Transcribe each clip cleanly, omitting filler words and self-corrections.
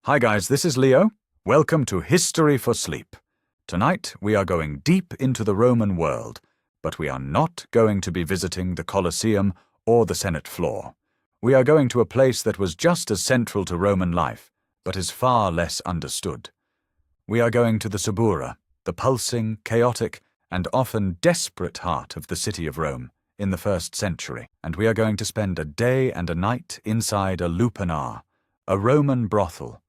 Hi guys, this is Leo. Welcome to History for Sleep. Tonight we are going deep into the Roman world, but we are not going to be visiting the Colosseum or the Senate floor. We are going to a place that was just as central to Roman life, but is far less understood. We are going to the Subura, the pulsing, chaotic, and often desperate heart of the city of Rome in the 1st century, and we are going to spend a day and a night inside a lupanar, a Roman brothel.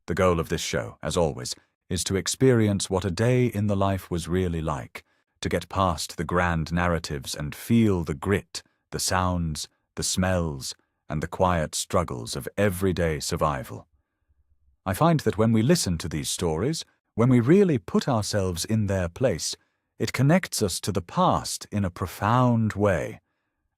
The goal of this show, as always, is to experience what a day in the life was really like, to get past the grand narratives and feel the grit, the sounds, the smells, and the quiet struggles of everyday survival. I find that when we listen to these stories, when we really put ourselves in their place, it connects us to the past in a profound way,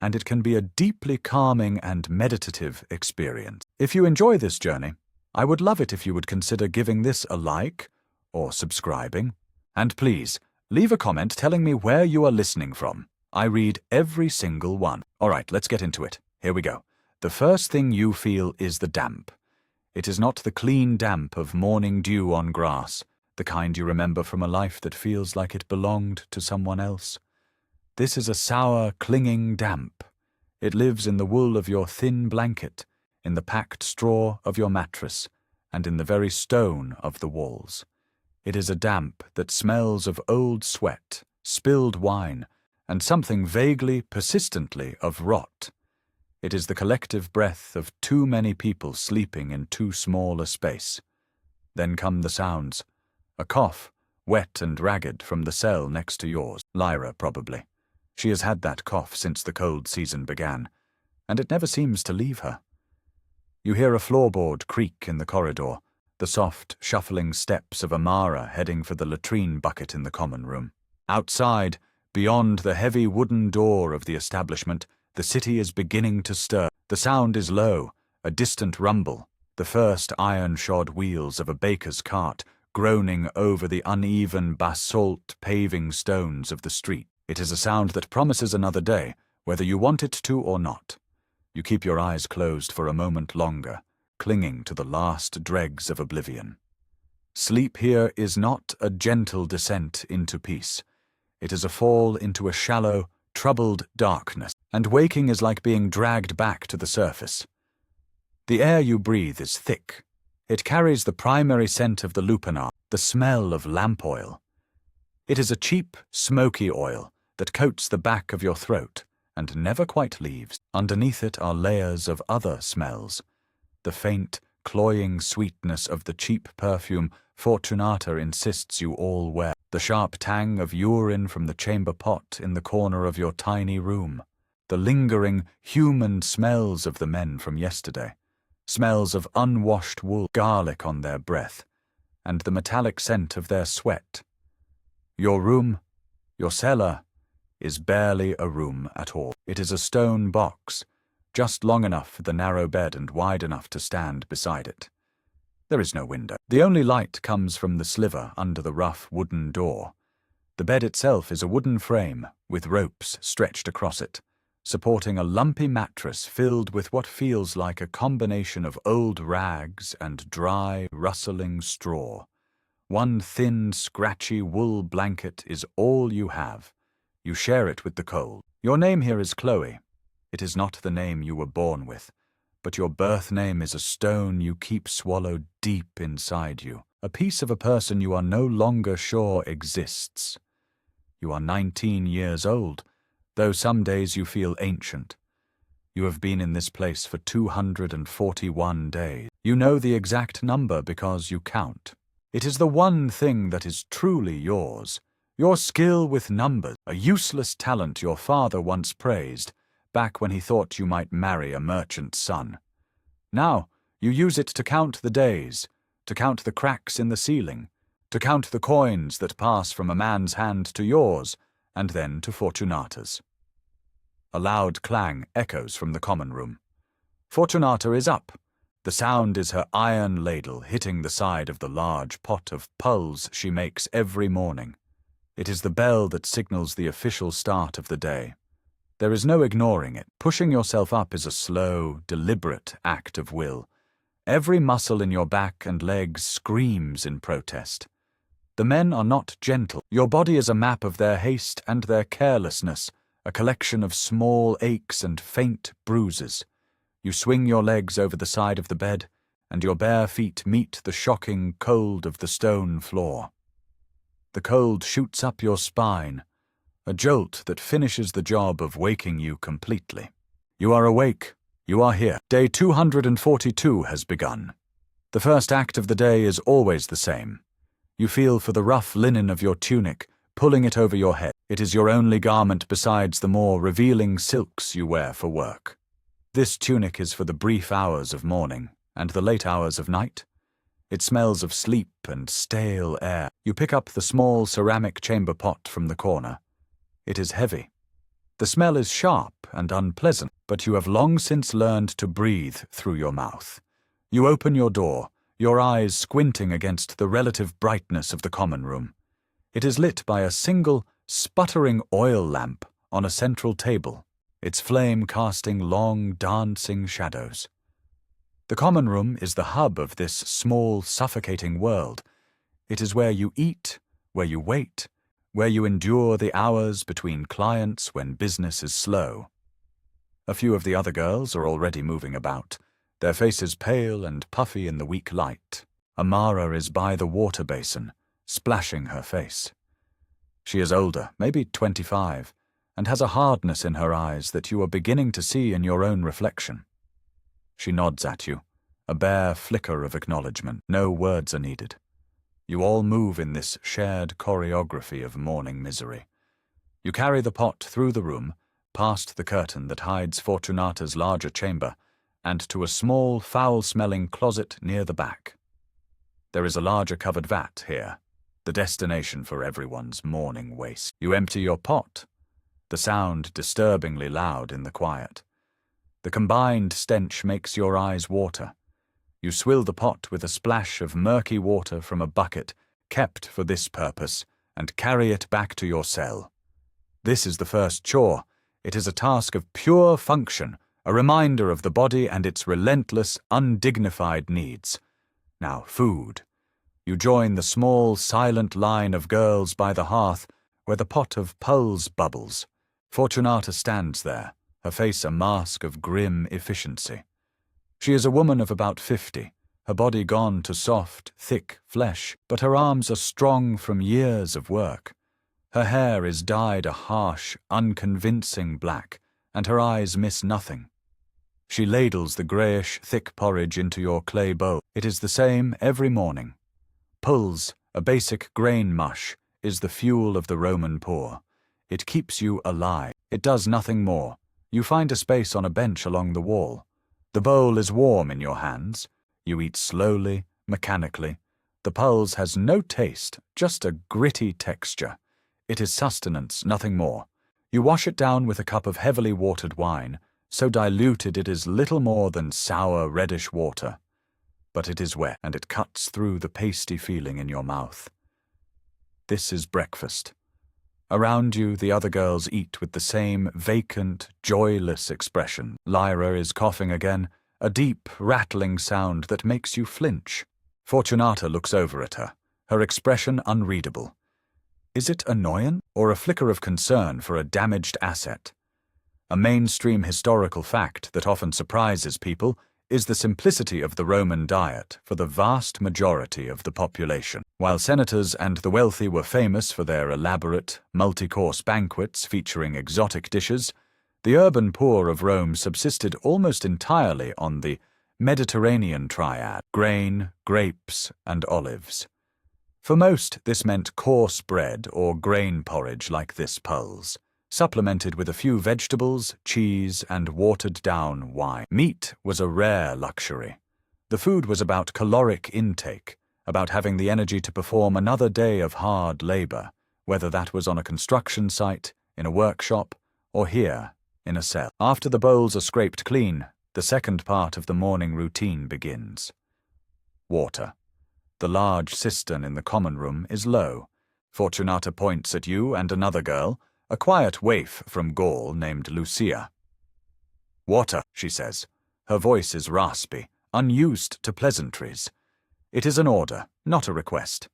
and it can be a deeply calming and meditative experience. If you enjoy this journey, I would love it if you would consider giving this a like or subscribing. And please, leave a comment telling me where you are listening from. I read every single one. Alright, let's get into it. Here we go. The first thing you feel is the damp. It is not the clean damp of morning dew on grass, the kind you remember from a life that feels like it belonged to someone else. This is a sour, clinging damp. It lives in the wool of your thin blanket, in the packed straw of your mattress, and in the very stone of the walls. It is a damp that smells of old sweat, spilled wine, and something vaguely, persistently of rot. It is the collective breath of too many people sleeping in too small a space. Then come the sounds. A cough, wet and ragged from the cell next to yours. Lyra, probably. She has had that cough since the cold season began, and it never seems to leave her. You hear a floorboard creak in the corridor, the soft, shuffling steps of Amara heading for the latrine bucket in the common room. Outside, beyond the heavy wooden door of the establishment, the city is beginning to stir. The sound is low, a distant rumble, the first iron-shod wheels of a baker's cart groaning over the uneven basalt paving stones of the street. It is a sound that promises another day, whether you want it to or not. You keep your eyes closed for a moment longer, clinging to the last dregs of oblivion. Sleep here is not a gentle descent into peace. It is a fall into a shallow, troubled darkness, and waking is like being dragged back to the surface. The air you breathe is thick. It carries the primary scent of the lupanar, the smell of lamp oil. It is a cheap, smoky oil that coats the back of your throat and never quite leaves. Underneath it are layers of other smells. The faint, cloying sweetness of the cheap perfume Fortunata insists you all wear. The sharp tang of urine from the chamber pot in the corner of your tiny room. The lingering, human smells of the men from yesterday. Smells of unwashed wool, garlic on their breath, and the metallic scent of their sweat. Your room, your cellar, is barely a room at all. It is a stone box, just long enough for the narrow bed and wide enough to stand beside it. There is no window. The only light comes from the sliver under the rough wooden door. The bed itself is a wooden frame with ropes stretched across it, supporting a lumpy mattress filled with what feels like a combination of old rags and dry, rustling straw. One thin, scratchy wool blanket is all you have. You share it with the cold. Your name here is Chloe. It is not the name you were born with, but your birth name is a stone you keep swallowed deep inside you, a piece of a person you are no longer sure exists. You are 19 years old, though some days you feel ancient. You have been in this place for 241 days. You know the exact number because you count. It is the one thing that is truly yours. Your skill with numbers, a useless talent your father once praised, back when he thought you might marry a merchant's son. Now, you use it to count the days, to count the cracks in the ceiling, to count the coins that pass from a man's hand to yours, and then to Fortunata's. A loud clang echoes from the common room. Fortunata is up. The sound is her iron ladle hitting the side of the large pot of pulse she makes every morning. It is the bell that signals the official start of the day. There is no ignoring it. Pushing yourself up is a slow, deliberate act of will, Every muscle in your back and legs screams in protest. The men are not gentle. Your body is a map of their haste and their carelessness, a collection of small aches and faint bruises. You swing your legs over the side of the bed, and your bare feet meet the shocking cold of the stone floor. The cold shoots up your spine, a jolt that finishes the job of waking you completely. You are awake. You are here. Day 242 has begun. The first act of the day is always the same. You feel for the rough linen of your tunic, pulling it over your head. It is your only garment besides the more revealing silks you wear for work. This tunic is for the brief hours of morning and the late hours of night. It smells of sleep and stale air. You pick up the small ceramic chamber pot from the corner. It is heavy. The smell is sharp and unpleasant, but you have long since learned to breathe through your mouth. You open your door, your eyes squinting against the relative brightness of the common room. It is lit by a single, sputtering oil lamp on a central table, its flame casting long, dancing shadows. The common room is the hub of this small, suffocating world. It is where you eat, where you wait, where you endure the hours between clients when business is slow. A few of the other girls are already moving about, their faces pale and puffy in the weak light. Amara is by the water basin, splashing her face. She is older, maybe 25, and has a hardness in her eyes that you are beginning to see in your own reflection. She nods at you, a bare flicker of acknowledgement. No words are needed. You all move in this shared choreography of morning misery. You carry the pot through the room, past the curtain that hides Fortunata's larger chamber, and to a small, foul-smelling closet near the back. There is a larger covered vat here, the destination for everyone's morning waste. You empty your pot, the sound disturbingly loud in the quiet. The combined stench makes your eyes water. You swill the pot with a splash of murky water from a bucket kept for this purpose and carry it back to your cell. This is the first chore. It is a task of pure function, a reminder of the body and its relentless, undignified needs. Now, food. You join the small, silent line of girls by the hearth where the pot of pulse bubbles. Fortunata stands there, her face a mask of grim efficiency. She is a woman of about 50, her body gone to soft, thick flesh, but her arms are strong from years of work. Her hair is dyed a harsh, unconvincing black, and her eyes miss nothing. She ladles the greyish, thick porridge into your clay bowl. It is the same every morning. Pulse, a basic grain mush, is the fuel of the Roman poor. It keeps you alive. It does nothing more. You find a space on a bench along the wall. The bowl is warm in your hands. You eat slowly, mechanically. The pulse has no taste, just a gritty texture. It is sustenance, nothing more. You wash it down with a cup of heavily watered wine, so diluted it is little more than sour, reddish water. But it is wet, and it cuts through the pasty feeling in your mouth. This is breakfast. Around you, the other girls eat with the same vacant, joyless expression. Lyra is coughing again, a deep, rattling sound that makes you flinch. Fortunata looks over at her, her expression unreadable. Is it annoyance or a flicker of concern for a damaged asset? A mainstream historical fact that often surprises people is the simplicity of the Roman diet for the vast majority of the population. While senators and the wealthy were famous for their elaborate, multi-course banquets featuring exotic dishes, the urban poor of Rome subsisted almost entirely on the Mediterranean triad: grain, grapes, and olives. For most, this meant coarse bread or grain porridge like this pulse, supplemented with a few vegetables, cheese, and watered-down wine. Meat was a rare luxury. The food was about caloric intake, about having the energy to perform another day of hard labor, whether that was on a construction site, in a workshop, or here, in a cell. After the bowls are scraped clean, the second part of the morning routine begins. Water. The large cistern in the common room is low. Fortunata points at you and another girl, a quiet waif from Gaul named Lucia. "Water," she says. Her voice is raspy, unused to pleasantries. It is an order, not a request.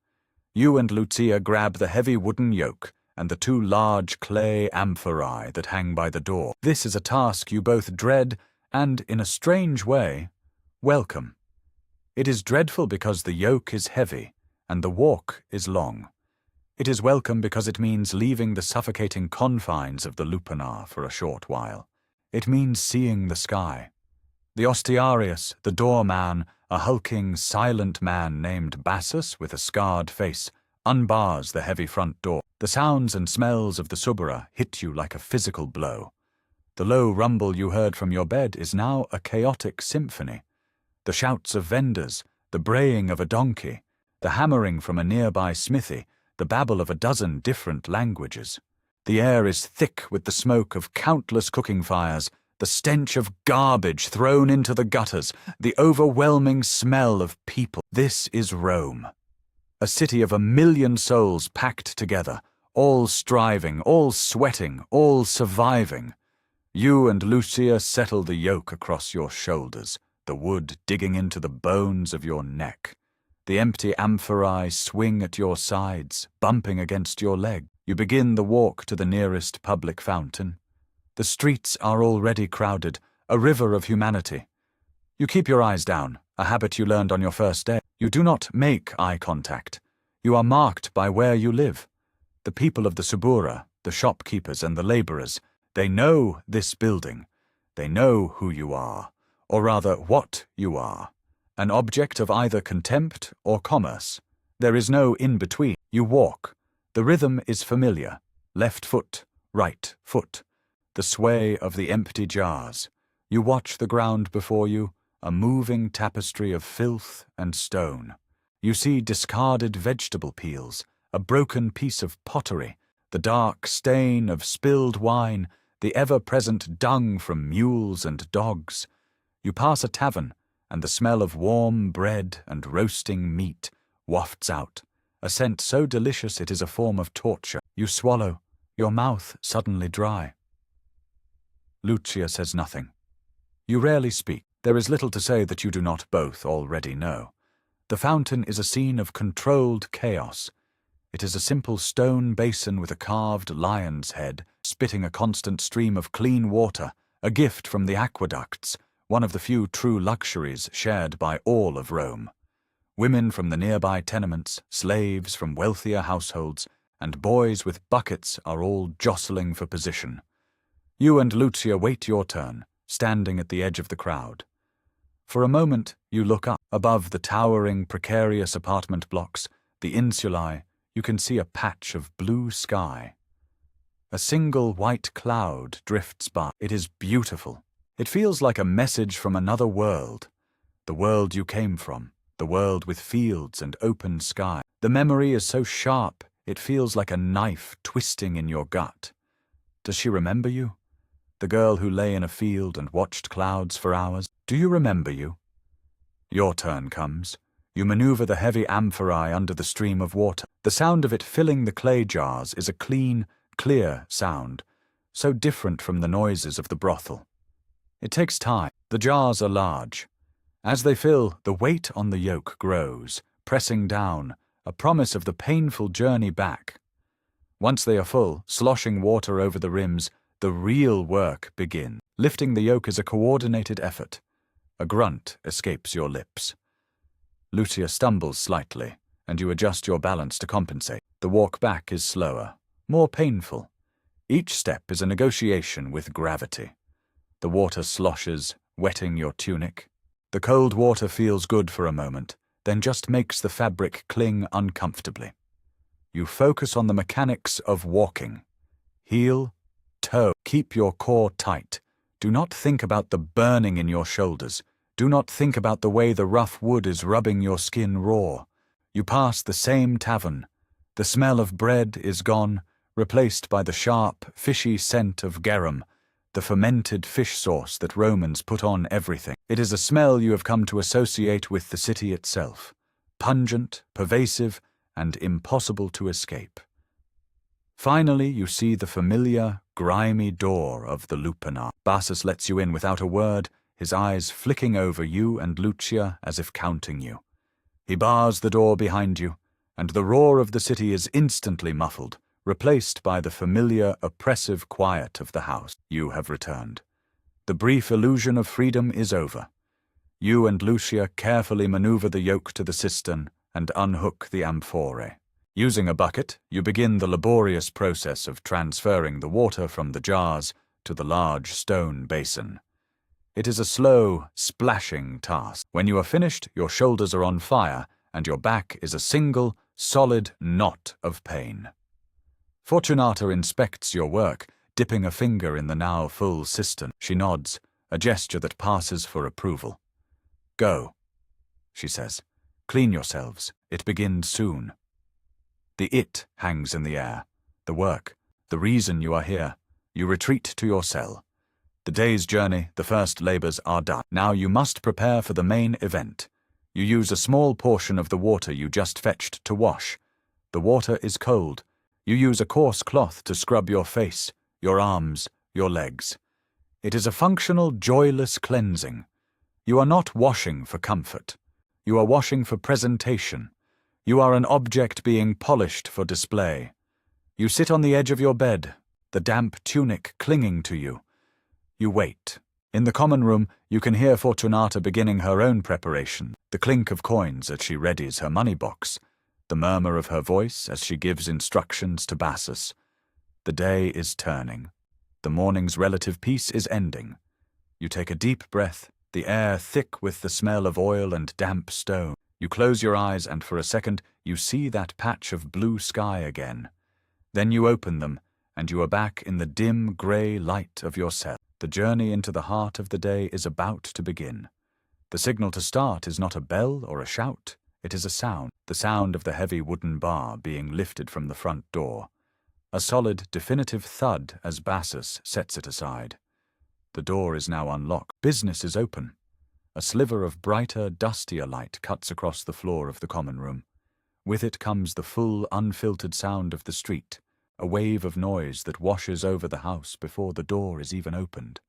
You and Lucia grab the heavy wooden yoke and the two large clay amphorae that hang by the door. This is a task you both dread and, in a strange way, welcome. It is dreadful because the yoke is heavy and the walk is long. It is welcome because it means leaving the suffocating confines of the lupanar for a short while. It means seeing the sky. The ostiarius, the doorman, a hulking, silent man named Bassus with a scarred face, unbars the heavy front door. The sounds and smells of the subura hit you like a physical blow. The low rumble you heard from your bed is now a chaotic symphony. The shouts of vendors, the braying of a donkey, the hammering from a nearby smithy, the babble of a dozen different languages. The air is thick with the smoke of countless cooking fires, the stench of garbage thrown into the gutters, the overwhelming smell of people. This is Rome. A city of 1,000,000 souls packed together, all striving, all sweating, all surviving. You and Lucia settle the yoke across your shoulders, the wood digging into the bones of your neck. The empty amphorae swing at your sides, bumping against your leg. You begin the walk to the nearest public fountain. The streets are already crowded, a river of humanity. You keep your eyes down, a habit you learned on your first day. You do not make eye contact. You are marked by where you live. The people of the subura, the shopkeepers and the laborers, they know this building. They know who you are, or rather what you are. An object of either contempt or commerce. There is no in-between. You walk. The rhythm is familiar. Left foot, right foot. The sway of the empty jars. You watch the ground before you, a moving tapestry of filth and stone. You see discarded vegetable peels, a broken piece of pottery, the dark stain of spilled wine, the ever-present dung from mules and dogs. You pass a tavern, and the smell of warm bread and roasting meat wafts out, a scent so delicious it is a form of torture. You swallow, your mouth suddenly dry. Lucia says nothing. You rarely speak. There is little to say that you do not both already know. The fountain is a scene of controlled chaos. It is a simple stone basin with a carved lion's head, spitting a constant stream of clean water, a gift from the aqueducts, one of the few true luxuries shared by all of Rome. Women from the nearby tenements, slaves from wealthier households, and boys with buckets are all jostling for position. You and Lucia wait your turn, standing at the edge of the crowd. For a moment, you look up. Above the towering, precarious apartment blocks, the insulae, you can see a patch of blue sky. A single white cloud drifts by. It is beautiful. It feels like a message from another world, the world you came from, the world with fields and open sky. The memory is so sharp, it feels like a knife twisting in your gut. Does she remember you? The girl who lay in a field and watched clouds for hours? Do you remember you? Your turn comes. You maneuver the heavy amphorae under the stream of water. The sound of it filling the clay jars is a clean, clear sound, so different from the noises of the brothel. It takes time. The jars are large. As they fill, the weight on the yoke grows, pressing down, a promise of the painful journey back. Once they are full, sloshing water over the rims, the real work begins. Lifting the yoke is a coordinated effort. A grunt escapes your lips. Lucia stumbles slightly, and you adjust your balance to compensate. The walk back is slower, more painful. Each step is a negotiation with gravity. The water sloshes, wetting your tunic. The cold water feels good for a moment, then just makes the fabric cling uncomfortably. You focus on the mechanics of walking. Heel, toe. Keep your core tight. Do not think about the burning in your shoulders. Do not think about the way the rough wood is rubbing your skin raw. You pass the same tavern. The smell of bread is gone, replaced by the sharp, fishy scent of garum, the fermented fish sauce that Romans put on everything. It is a smell you have come to associate with the city itself, pungent, pervasive, and impossible to escape. Finally, you see the familiar, grimy door of the lupanar. Bassus lets you in without a word, his eyes flicking over you and Lucia as if counting you. He bars the door behind you, and the roar of the city is instantly muffled, replaced by the familiar, oppressive quiet of the house. You have returned. The brief illusion of freedom is over. You and Lucia carefully maneuver the yoke to the cistern and unhook the amphore. Using a bucket, you begin the laborious process of transferring the water from the jars to the large stone basin. It is a slow, splashing task. When you are finished, your shoulders are on fire, and your back is a single, solid knot of pain. Fortunata inspects your work, dipping a finger in the now full cistern. She nods, a gesture that passes for approval. "Go," she says. "Clean yourselves. It begins soon." The it hangs in the air. The work, the reason you are here. You retreat to your cell. The day's journey, the first labors are done. Now you must prepare for the main event. You use a small portion of the water you just fetched to wash. The water is cold. You use a coarse cloth to scrub your face, your arms, your legs. It is a functional, joyless cleansing. You are not washing for comfort. You are washing for presentation. You are an object being polished for display. You sit on the edge of your bed, the damp tunic clinging to you. You wait. In the common room, you can hear Fortunata beginning her own preparation, the clink of coins as she readies her money box, the murmur of her voice as she gives instructions to Bassus. The day is turning. The morning's relative peace is ending. You take a deep breath, the air thick with the smell of oil and damp stone. You close your eyes, and for a second you see that patch of blue sky again. Then you open them, and you are back in the dim grey light of your cell. The journey into the heart of the day is about to begin. The signal to start is not a bell or a shout. It is a sound, the sound of the heavy wooden bar being lifted from the front door. A solid, definitive thud as Bassus sets it aside. The door is now unlocked. Business is open. A sliver of brighter, dustier light cuts across the floor of the common room. With it comes the full, unfiltered sound of the street, a wave of noise that washes over the house before the door is even opened.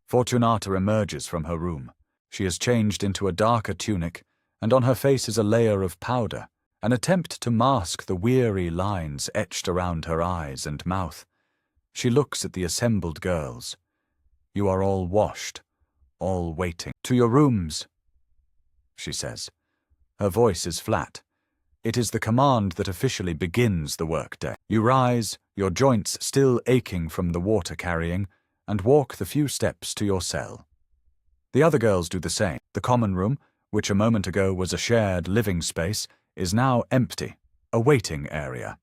Fortunata emerges from her room. She has changed into a darker tunic, and on her face is a layer of powder, an attempt to mask the weary lines etched around her eyes and mouth. She looks at the assembled girls. "You are all washed, all waiting. To your rooms," she says. Her voice is flat. It is the command that officially begins the workday. You rise, your joints still aching from the water carrying, and walk the few steps to your cell. The other girls do the same. The common room, which a moment ago was a shared living space, is now empty, a waiting area.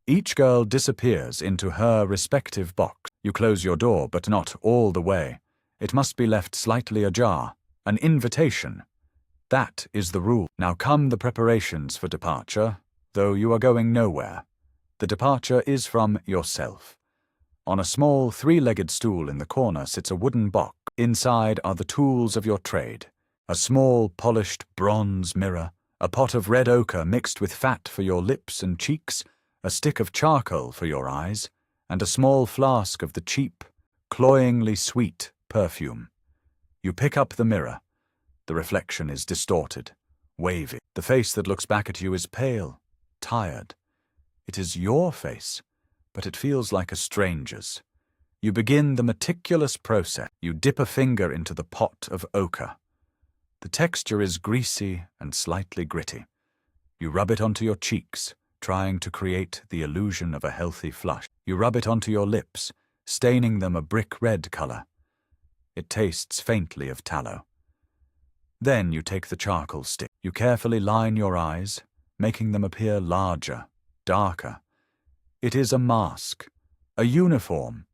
Each girl disappears into her respective box. You close your door, but not all the way. It must be left slightly ajar, an invitation. That is the rule. Now come the preparations for departure, though you are going nowhere. The departure is from yourself. On a small three-legged stool in the corner sits a wooden box. Inside are the tools of your trade, a small polished bronze mirror, a pot of red ochre mixed with fat for your lips and cheeks, a stick of charcoal for your eyes, and a small flask of the cheap, cloyingly sweet perfume. You pick up the mirror. The reflection is distorted, wavy. The face that looks back at you is pale, tired. It is your face, but it feels like a stranger's. You begin the meticulous process. You dip a finger into the pot of ochre. The texture is greasy and slightly gritty. You rub it onto your cheeks, trying to create the illusion of a healthy flush. You rub it onto your lips, staining them a brick red color. It tastes faintly of tallow. Then you take the charcoal stick. You carefully line your eyes, making them appear larger, darker. It is a mask, a uniform.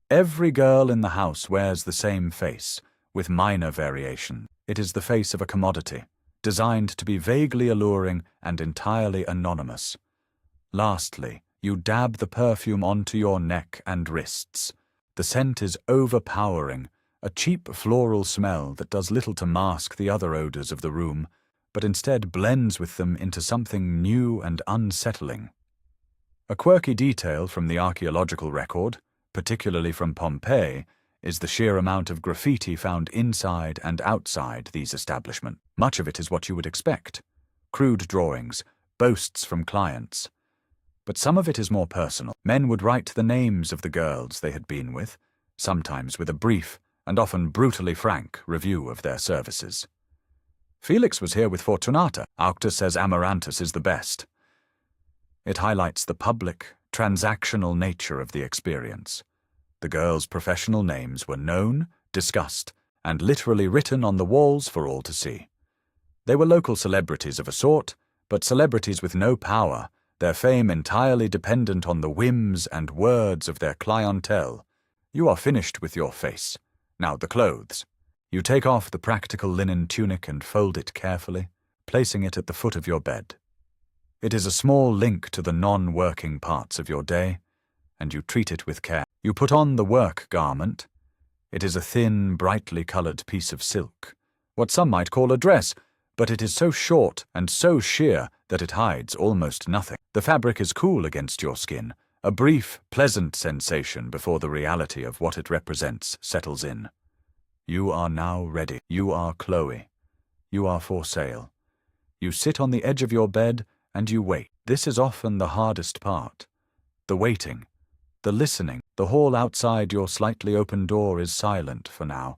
Every girl in the house wears the same face, with minor variation. It is the face of a commodity, designed to be vaguely alluring and entirely anonymous. Lastly, you dab the perfume onto your neck and wrists. The scent is overpowering, a cheap floral smell that does little to mask the other odors of the room, but instead blends with them into something new and unsettling. A quirky detail from the archaeological record, particularly from Pompeii, is the sheer amount of graffiti found inside and outside these establishments. Much of it is what you would expect. Crude drawings, boasts from clients. But some of it is more personal. Men would write the names of the girls they had been with, sometimes with a brief and often brutally frank review of their services. Felix was here with Fortunata. Auctus says Amaranthus is the best. It highlights the public, transactional nature of the experience. The girls' professional names were known, discussed, and literally written on the walls for all to see. They were local celebrities of a sort, but celebrities with no power, their fame entirely dependent on the whims and words of their clientele. You are finished with your face. Now the clothes. You take off the practical linen tunic and fold it carefully, placing it at the foot of your bed. It is a small link to the non-working parts of your day, and you treat it with care. You put on the work garment. It is a thin, brightly colored piece of silk, what some might call a dress, but it is so short and so sheer that it hides almost nothing. The fabric is cool against your skin, a brief, pleasant sensation before the reality of what it represents settles in. You are now ready. You are Chloe. You are for sale. You sit on the edge of your bed and you wait. This is often the hardest part. The waiting, the listening. The hall outside your slightly open door is silent for now,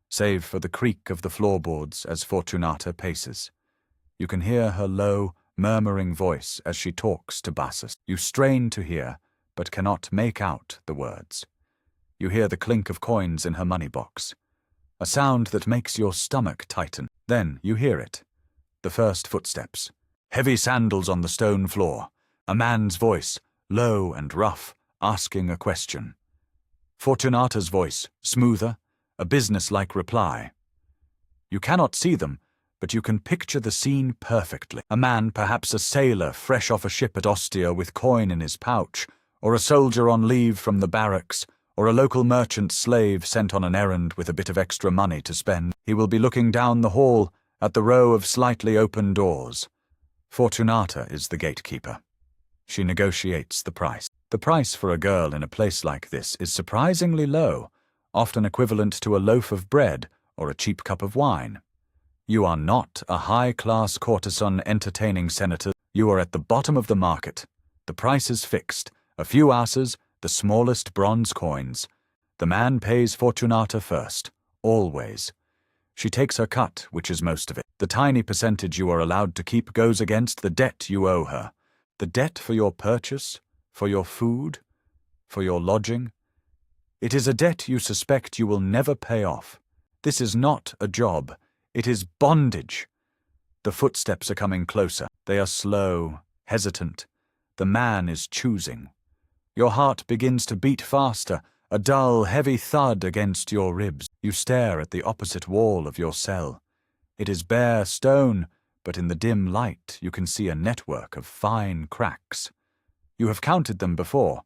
save for the creak of the floorboards as Fortunata paces. You can hear her low, murmuring voice as she talks to Bassus. You strain to hear, but cannot make out the words. You hear the clink of coins in her money box, a sound that makes your stomach tighten. Then you hear it. The first footsteps. Heavy sandals on the stone floor. A man's voice, low and rough, asking a question. Fortunata's voice, smoother, a business-like reply. You cannot see them, but you can picture the scene perfectly. A man, perhaps a sailor fresh off a ship at Ostia with coin in his pouch, or a soldier on leave from the barracks, or a local merchant slave sent on an errand with a bit of extra money to spend. He will be looking down the hall at the row of slightly open doors. Fortunata is the gatekeeper. She negotiates the price. The price for a girl in a place like this is surprisingly low, often equivalent to a loaf of bread or a cheap cup of wine. You are not a high-class courtesan entertaining senator. You are at the bottom of the market. The price is fixed. A few asses, the smallest bronze coins. The man pays Fortunata first, always. She takes her cut, which is most of it. The tiny percentage you are allowed to keep goes against the debt you owe her. The debt for your purchase, for your food, for your lodging. It is a debt you suspect you will never pay off. This is not a job. It is bondage. The footsteps are coming closer. They are slow, hesitant. The man is choosing. Your heart begins to beat faster, a dull, heavy thud against your ribs. You stare at the opposite wall of your cell. It is bare stone, but in the dim light you can see a network of fine cracks. You have counted them before.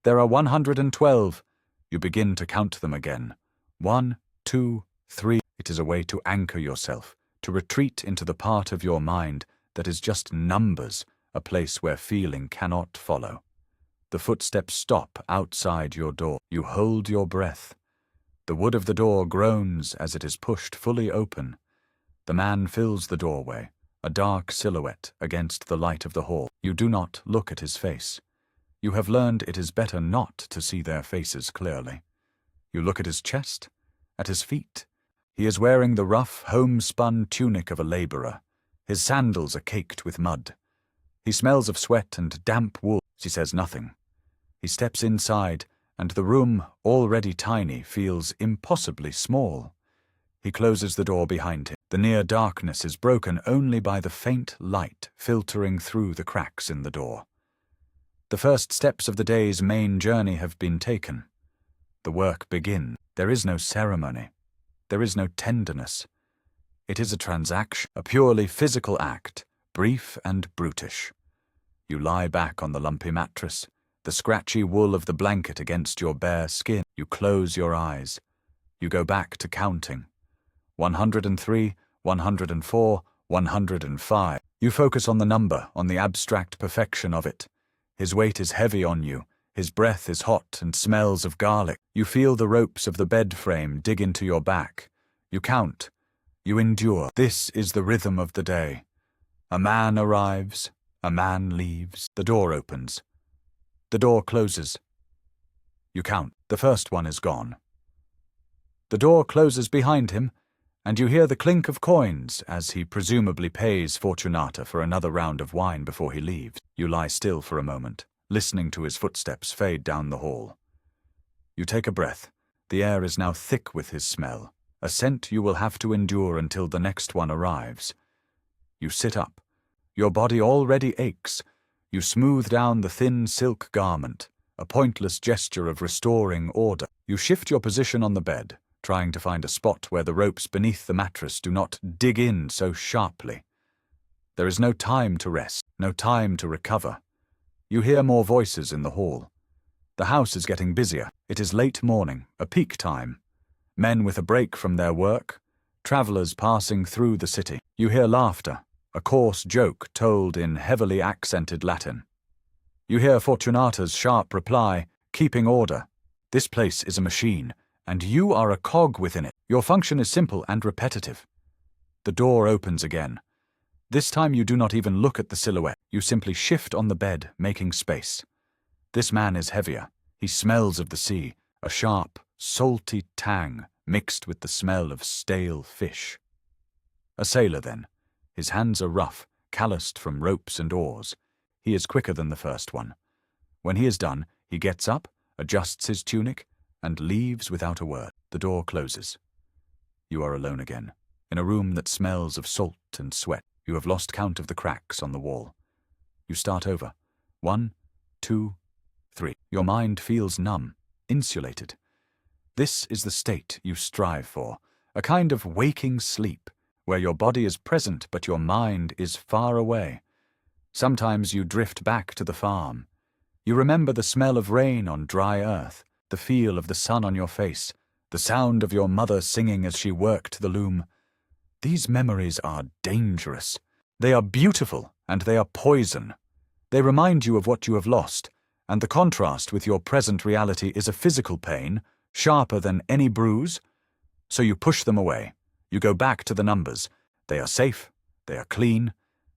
There are 112. You begin to count them again. 1, 2, 3. It is a way to anchor yourself, to retreat into the part of your mind that is just numbers, a place where feeling cannot follow. The footsteps stop outside your door. You hold your breath. The wood of the door groans as it is pushed fully open. The man fills the doorway, a dark silhouette against the light of the hall. You do not look at his face. You have learned it is better not to see their faces clearly. You look at his chest, at his feet. He is wearing the rough, homespun tunic of a laborer. His sandals are caked with mud. He smells of sweat and damp wool. She says nothing. He steps inside, and the room, already tiny, feels impossibly small. He closes the door behind him. The near darkness is broken only by the faint light filtering through the cracks in the door. The first steps of the day's main journey have been taken. The work begins. There is no ceremony. There is no tenderness. It is a transaction, a purely physical act, brief and brutish. You lie back on the lumpy mattress, the scratchy wool of the blanket against your bare skin. You close your eyes. You go back to counting. 103, 104, 105. You focus on the number, on the abstract perfection of it. His weight is heavy on you, His breath is hot and smells of garlic. You feel the ropes of the bed frame dig into your back. You count. You endure. This is the rhythm of the day. A man arrives. A man leaves. The door opens. The door closes. You count. The first one is gone. The door closes behind him, and you hear the clink of coins as he presumably pays Fortunata for another round of wine before he leaves. You lie still for a moment, listening to his footsteps fade down the hall. You take a breath. The air is now thick with his smell, a scent you will have to endure until the next one arrives. You sit up. Your body already aches. You smooth down the thin silk garment, a pointless gesture of restoring order. You shift your position on the bed, trying to find a spot where the ropes beneath the mattress do not dig in so sharply. There is no time to rest, no time to recover. You hear more voices in the hall. The house is getting busier. It is late morning, a peak time. Men with a break from their work, travelers passing through the city. You hear laughter, a coarse joke told in heavily accented Latin. You hear Fortunata's sharp reply, keeping order. This place is a machine, and you are a cog within it. Your function is simple and repetitive. The door opens again. This time you do not even look at the silhouette. You simply shift on the bed, making space. This man is heavier. He smells of the sea, a sharp, salty tang mixed with the smell of stale fish. A sailor, then. His hands are rough, calloused from ropes and oars. He is quicker than the first one. When he is done, he gets up, adjusts his tunic, and leaves without a word. The door closes. You are alone again, in a room that smells of salt and sweat. You have lost count of the cracks on the wall. You start over. 1, 2, 3. Your mind feels numb, insulated. This is the state you strive for, a kind of waking sleep, where your body is present but your mind is far away. Sometimes you drift back to the farm. You remember the smell of rain on dry earth, the feel of the sun on your face, the sound of your mother singing as she worked the loom. These memories are dangerous. They are beautiful, and they are poison. They remind you of what you have lost, and the contrast with your present reality is a physical pain, sharper than any bruise. So you push them away. You go back to the numbers. They are safe. They are clean.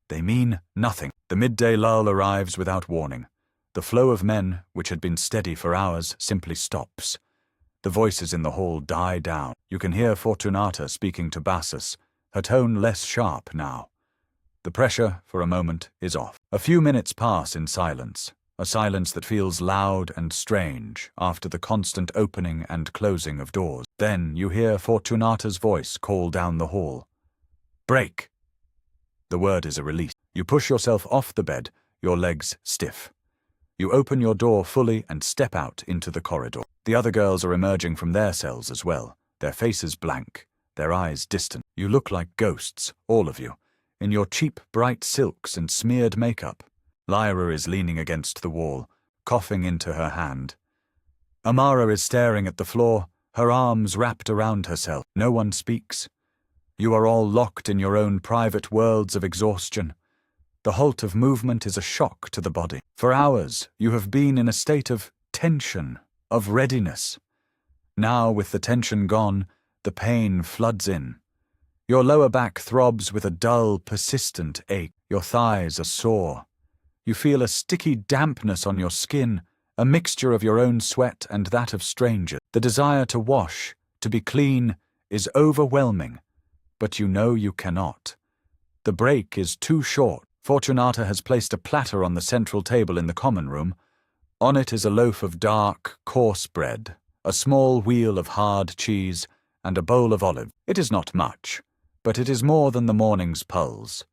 They mean nothing. The midday lull arrives without warning. The flow of men, which had been steady for hours, simply stops. The voices in the hall die down. You can hear Fortunata speaking to Bassus, her tone less sharp now. The pressure, for a moment, is off. A few minutes pass in silence, a silence that feels loud and strange after the constant opening and closing of doors. Then you hear Fortunata's voice call down the hall. "Break!" The word is a release. You push yourself off the bed, your legs stiff. You open your door fully and step out into the corridor. The other girls are emerging from their cells as well, their faces blank, their eyes distant. You look like ghosts, all of you, in your cheap, bright silks and smeared makeup. Lyra is leaning against the wall, coughing into her hand. Amara is staring at the floor, her arms wrapped around herself. No one speaks. You are all locked in your own private worlds of exhaustion. The halt of movement is a shock to the body. For hours, you have been in a state of tension, of readiness. Now, with the tension gone, the pain floods in. Your lower back throbs with a dull, persistent ache. Your thighs are sore. You feel a sticky dampness on your skin, a mixture of your own sweat and that of strangers. The desire to wash, to be clean, is overwhelming, but you know you cannot. The break is too short. Fortunata has placed a platter on the central table in the common room. On it is a loaf of dark, coarse bread, a small wheel of hard cheese, and a bowl of olive. It is not much, but it is more than the morning's pulse.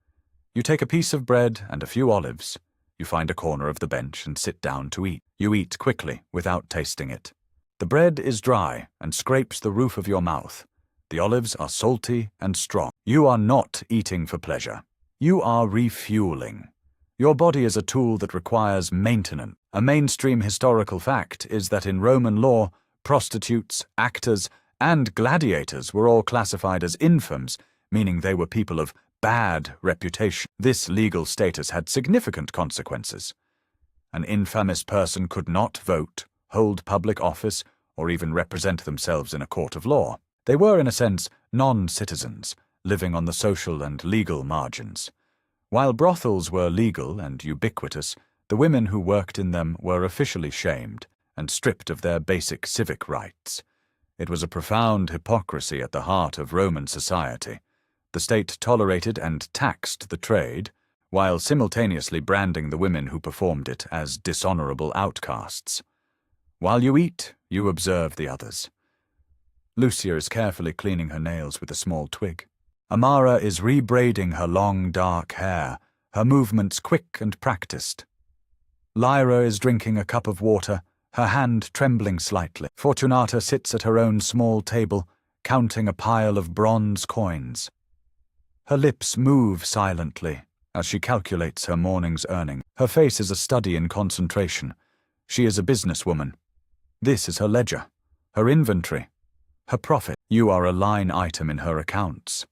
You take a piece of bread and a few olives. You find a corner of the bench and sit down to eat. You eat quickly, without tasting it. The bread is dry and scrapes the roof of your mouth. The olives are salty and strong. You are not eating for pleasure. You are refueling. Your body is a tool that requires maintenance. A mainstream historical fact is that in Roman law, prostitutes, actors, and gladiators were all classified as infams, meaning they were people of bad reputation. This legal status had significant consequences. An infamous person could not vote, hold public office, or even represent themselves in a court of law. They were, in a sense, non-citizens, living on the social and legal margins. While brothels were legal and ubiquitous, the women who worked in them were officially shamed and stripped of their basic civic rights. It was a profound hypocrisy at the heart of Roman society. The state tolerated and taxed the trade, while simultaneously branding the women who performed it as dishonorable outcasts. While you eat, you observe the others. Lucia is carefully cleaning her nails with a small twig. Amara is rebraiding her long, dark hair, her movements quick and practiced. Lyra is drinking a cup of water, her hand trembling slightly. Fortunata sits at her own small table, counting a pile of bronze coins. Her lips move silently as she calculates her morning's earning. Her face is a study in concentration. She is a businesswoman. This is her ledger, her inventory, her profit. You are a line item in her accounts.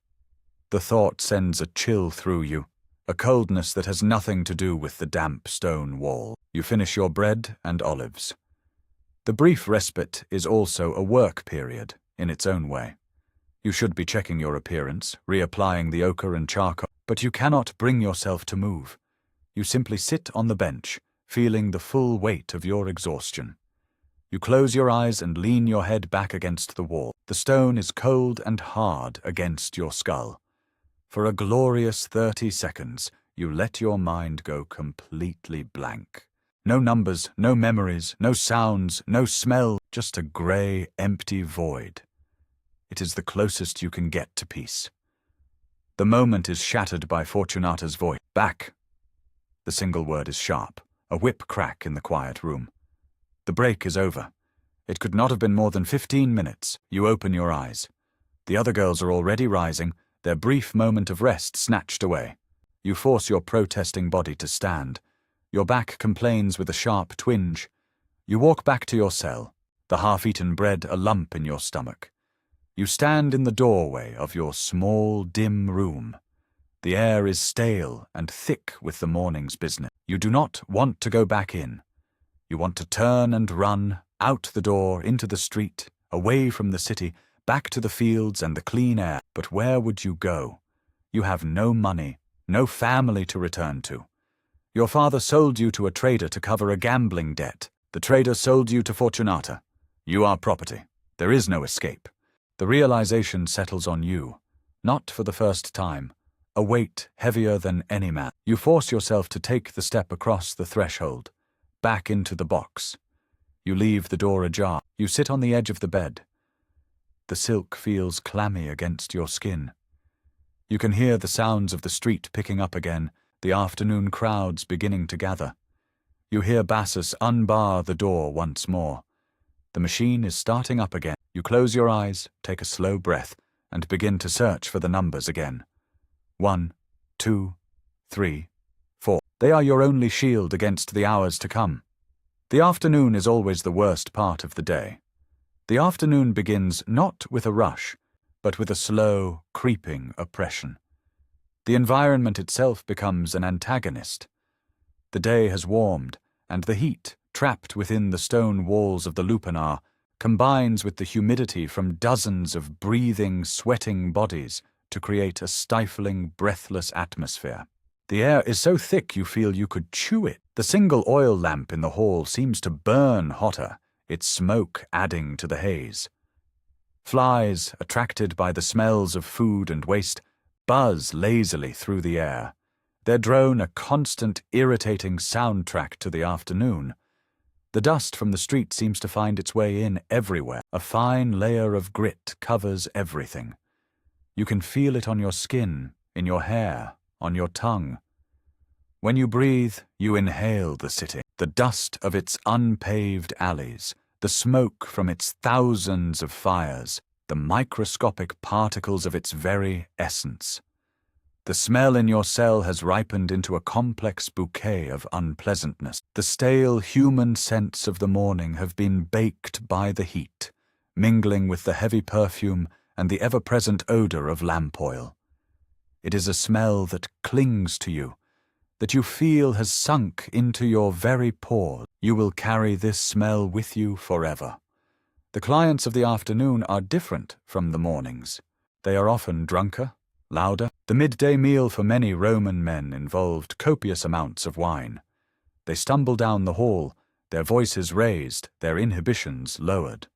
The thought sends a chill through you, a coldness that has nothing to do with the damp stone wall. You finish your bread and olives. The brief respite is also a work period in its own way. You should be checking your appearance, reapplying the ochre and charcoal, but you cannot bring yourself to move. You simply sit on the bench, feeling the full weight of your exhaustion. You close your eyes and lean your head back against the wall. The stone is cold and hard against your skull. For a glorious 30 seconds, you let your mind go completely blank. No numbers, no memories, no sounds, no smell, just a grey, empty void. It is the closest you can get to peace. The moment is shattered by Fortunata's voice. Back. The single word is sharp, a whip crack in the quiet room. The break is over. It could not have been more than 15 minutes. You open your eyes. The other girls are already rising, their brief moment of rest snatched away. You force your protesting body to stand. Your back complains with a sharp twinge. You walk back to your cell, the half-eaten bread a lump in your stomach. You stand in the doorway of your small, dim room. The air is stale and thick with the morning's business. You do not want to go back in. You want to turn and run, out the door, into the street, away from the city, back to the fields and the clean air. But where would you go? You have no money, no family to return to. Your father sold you to a trader to cover a gambling debt. The trader sold you to Fortunata. You are property. There is no escape. The realization settles on you, not for the first time, a weight heavier than any man. You force yourself to take the step across the threshold, back into the box. You leave the door ajar. You sit on the edge of the bed. The silk feels clammy against your skin. You can hear the sounds of the street picking up again, the afternoon crowds beginning to gather. You hear Bassus unbar the door once more. The machine is starting up again. You close your eyes, take a slow breath, and begin to search for the numbers again. 1, 2, 3, 4. They are your only shield against the hours to come. The afternoon is always the worst part of the day. The afternoon begins not with a rush, but with a slow, creeping oppression. The environment itself becomes an antagonist. The day has warmed, and the heat, trapped within the stone walls of the lupanar, combines with the humidity from dozens of breathing, sweating bodies to create a stifling, breathless atmosphere. The air is so thick you feel you could chew it. The single oil lamp in the hall seems to burn hotter, its smoke adding to the haze. Flies, attracted by the smells of food and waste, buzz lazily through the air. Their drone a constant, irritating soundtrack to the afternoon. The dust from the street seems to find its way in everywhere. A fine layer of grit covers everything. You can feel it on your skin, in your hair, on your tongue. When you breathe, you inhale the city, the dust of its unpaved alleys, the smoke from its thousands of fires, the microscopic particles of its very essence. The smell in your cell has ripened into a complex bouquet of unpleasantness. The stale human scents of the morning have been baked by the heat, mingling with the heavy perfume and the ever-present odor of lamp oil. It is a smell that clings to you, that you feel has sunk into your very pores. You will carry this smell with you forever. The clients of the afternoon are different from the mornings. They are often drunker, louder. The midday meal for many Roman men involved copious amounts of wine. They stumble down the hall, their voices raised, their inhibitions lowered.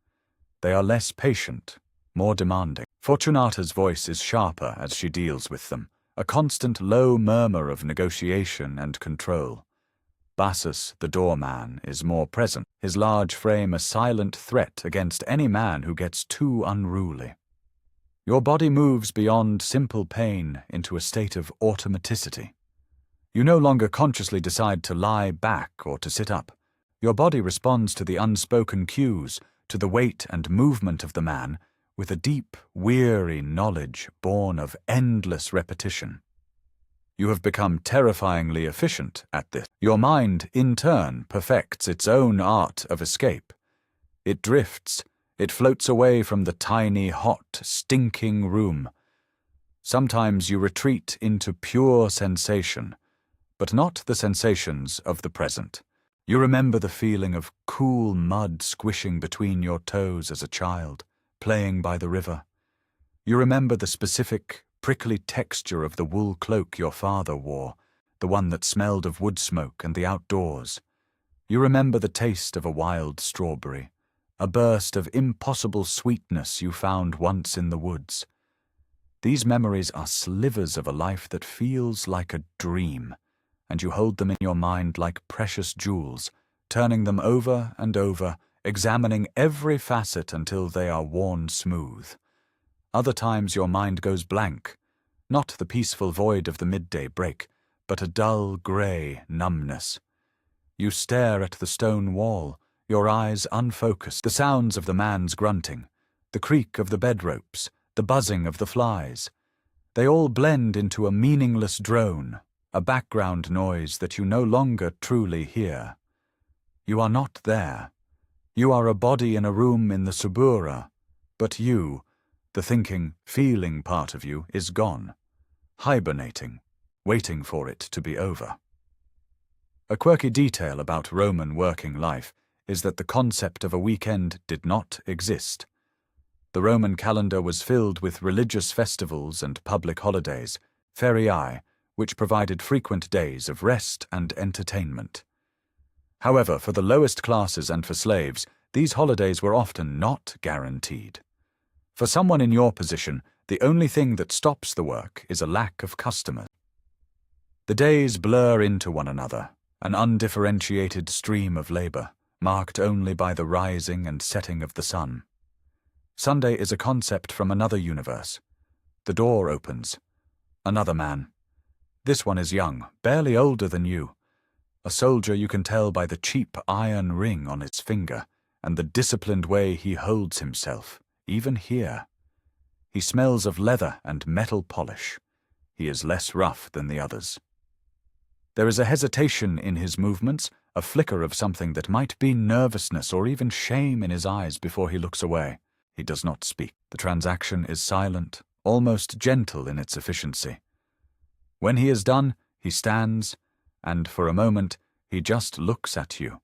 They are less patient, more demanding. Fortunata's voice is sharper as she deals with them, a constant low murmur of negotiation and control. Bassus, the doorman, is more present, his large frame a silent threat against any man who gets too unruly. Your body moves beyond simple pain into a state of automaticity. You no longer consciously decide to lie back or to sit up. Your body responds to the unspoken cues, to the weight and movement of the man, with a deep, weary knowledge born of endless repetition. You have become terrifyingly efficient at this. Your mind, in turn, perfects its own art of escape. It drifts, it floats away from the tiny, hot, stinking room. Sometimes you retreat into pure sensation, but not the sensations of the present. You remember the feeling of cool mud squishing between your toes as a child, playing by the river. You remember the specific, prickly texture of the wool cloak your father wore, the one that smelled of wood smoke and the outdoors. You remember the taste of a wild strawberry, a burst of impossible sweetness you found once in the woods. These memories are slivers of a life that feels like a dream, and you hold them in your mind like precious jewels, turning them over and over, examining every facet until they are worn smooth. Other times your mind goes blank, not the peaceful void of the midday break, but a dull grey numbness. You stare at the stone wall, your eyes unfocused, the sounds of the man's grunting, the creak of the bed ropes, the buzzing of the flies. They all blend into a meaningless drone, a background noise that you no longer truly hear. You are not there. You are a body in a room in the Subura, but you, the thinking, feeling part of you, is gone, hibernating, waiting for it to be over. A quirky detail about Roman working life is that the concept of a weekend did not exist. The Roman calendar was filled with religious festivals and public holidays, feriae, which provided frequent days of rest and entertainment. However, for the lowest classes and for slaves, these holidays were often not guaranteed. For someone in your position, the only thing that stops the work is a lack of customers. The days blur into one another, an undifferentiated stream of labor, marked only by the rising and setting of the sun. Sunday is a concept from another universe. The door opens. Another man. This one is young, barely older than you. A soldier you can tell by the cheap iron ring on its finger and the disciplined way he holds himself, even here. He smells of leather and metal polish. He is less rough than the others. There is a hesitation in his movements, a flicker of something that might be nervousness or even shame in his eyes before he looks away. He does not speak. The transaction is silent, almost gentle in its efficiency. When he is done, he stands, and for a moment, he just looks at you.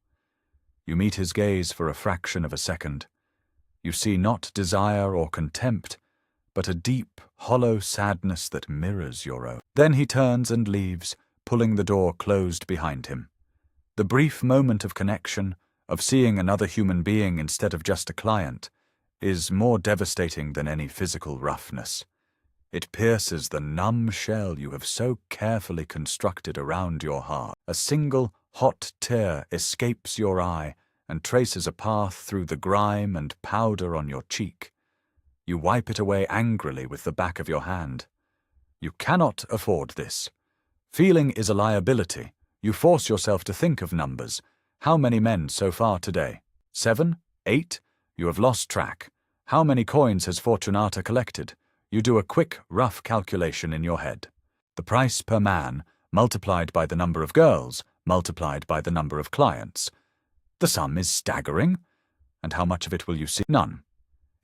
You meet his gaze for a fraction of a second. You see not desire or contempt, but a deep, hollow sadness that mirrors your own. Then he turns and leaves, pulling the door closed behind him. The brief moment of connection, of seeing another human being instead of just a client, is more devastating than any physical roughness. It pierces the numb shell you have so carefully constructed around your heart. A single, hot tear escapes your eye and traces a path through the grime and powder on your cheek. You wipe it away angrily with the back of your hand. You cannot afford this. Feeling is a liability. You force yourself to think of numbers. How many men so far today? 7? 8? You have lost track. How many coins has Fortunata collected? You do a quick, rough calculation in your head. The price per man, multiplied by the number of girls, multiplied by the number of clients. The sum is staggering. And how much of it will you see? None.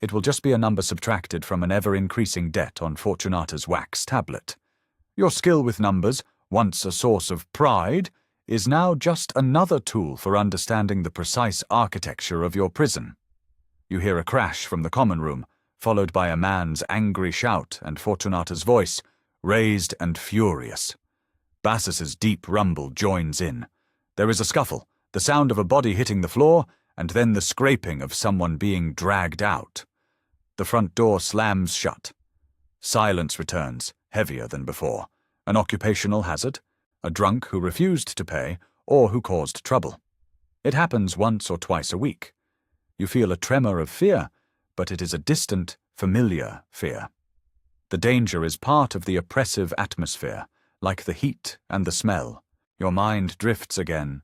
It will just be a number subtracted from an ever-increasing debt on Fortunata's wax tablet. Your skill with numbers, once a source of pride, is now just another tool for understanding the precise architecture of your prison. You hear a crash from the common room, followed by a man's angry shout and Fortunata's voice, raised and furious. Bassus's deep rumble joins in. There is a scuffle, the sound of a body hitting the floor, and then the scraping of someone being dragged out. The front door slams shut. Silence returns, heavier than before. An occupational hazard, a drunk who refused to pay, or who caused trouble. It happens once or twice a week. You feel a tremor of fear, but it is a distant, familiar fear. The danger is part of the oppressive atmosphere, like the heat and the smell. Your mind drifts again,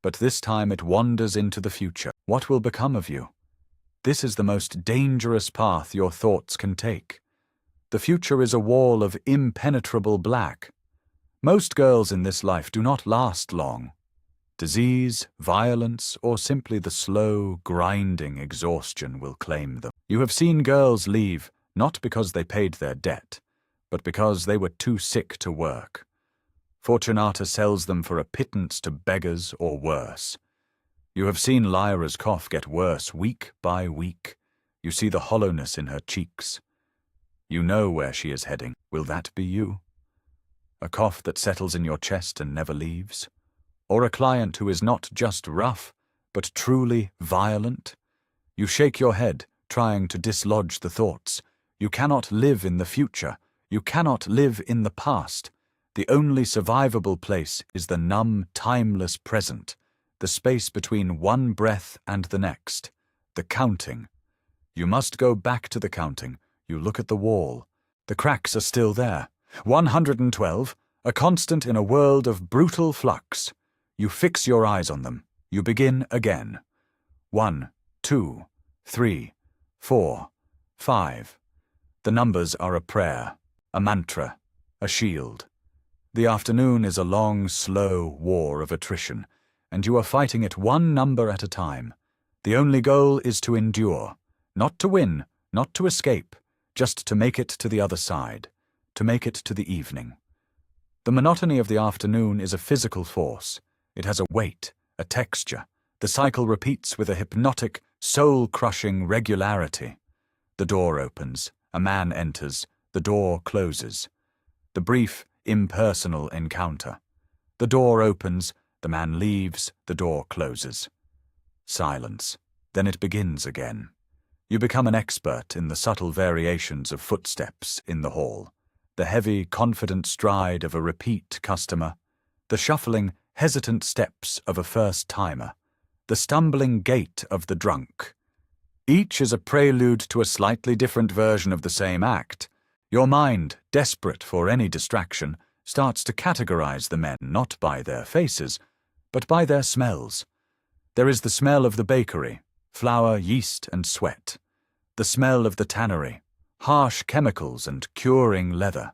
but this time it wanders into the future. What will become of you? This is the most dangerous path your thoughts can take. The future is a wall of impenetrable black. Most girls in this life do not last long. Disease, violence, or simply the slow, grinding exhaustion will claim them. You have seen girls leave, not because they paid their debt, but because they were too sick to work. Fortunata sells them for a pittance to beggars or worse. You have seen Lyra's cough get worse week by week. You see the hollowness in her cheeks. You know where she is heading. Will that be you? A cough that settles in your chest and never leaves? Or a client who is not just rough, but truly violent? You shake your head, trying to dislodge the thoughts. You cannot live in the future. You cannot live in the past. The only survivable place is the numb, timeless present, the space between one breath and the next, the counting. You must go back to the counting. You look at the wall. The cracks are still there. 112, a constant in a world of brutal flux. You fix your eyes on them. You begin again. 1, 2, 3, 4, 5. The numbers are a prayer, a mantra, a shield. The afternoon is a long, slow war of attrition, and you are fighting it one number at a time. The only goal is to endure, not to win, not to escape, just to make it to the other side, to make it to the evening. The monotony of the afternoon is a physical force. It has a weight, a texture. The cycle repeats with a hypnotic, soul-crushing regularity. The door opens, a man enters, the door closes. The brief, impersonal encounter. The door opens, the man leaves, the door closes. Silence. Then it begins again. You become an expert in the subtle variations of footsteps in the hall, the heavy, confident stride of a repeat customer, the shuffling, hesitant steps of a first-timer, the stumbling gait of the drunk. Each is a prelude to a slightly different version of the same act. Your mind, desperate for any distraction, starts to categorize the men not by their faces, but by their smells. There is the smell of the bakery, flour, yeast, and sweat. The smell of the tannery, harsh chemicals and curing leather.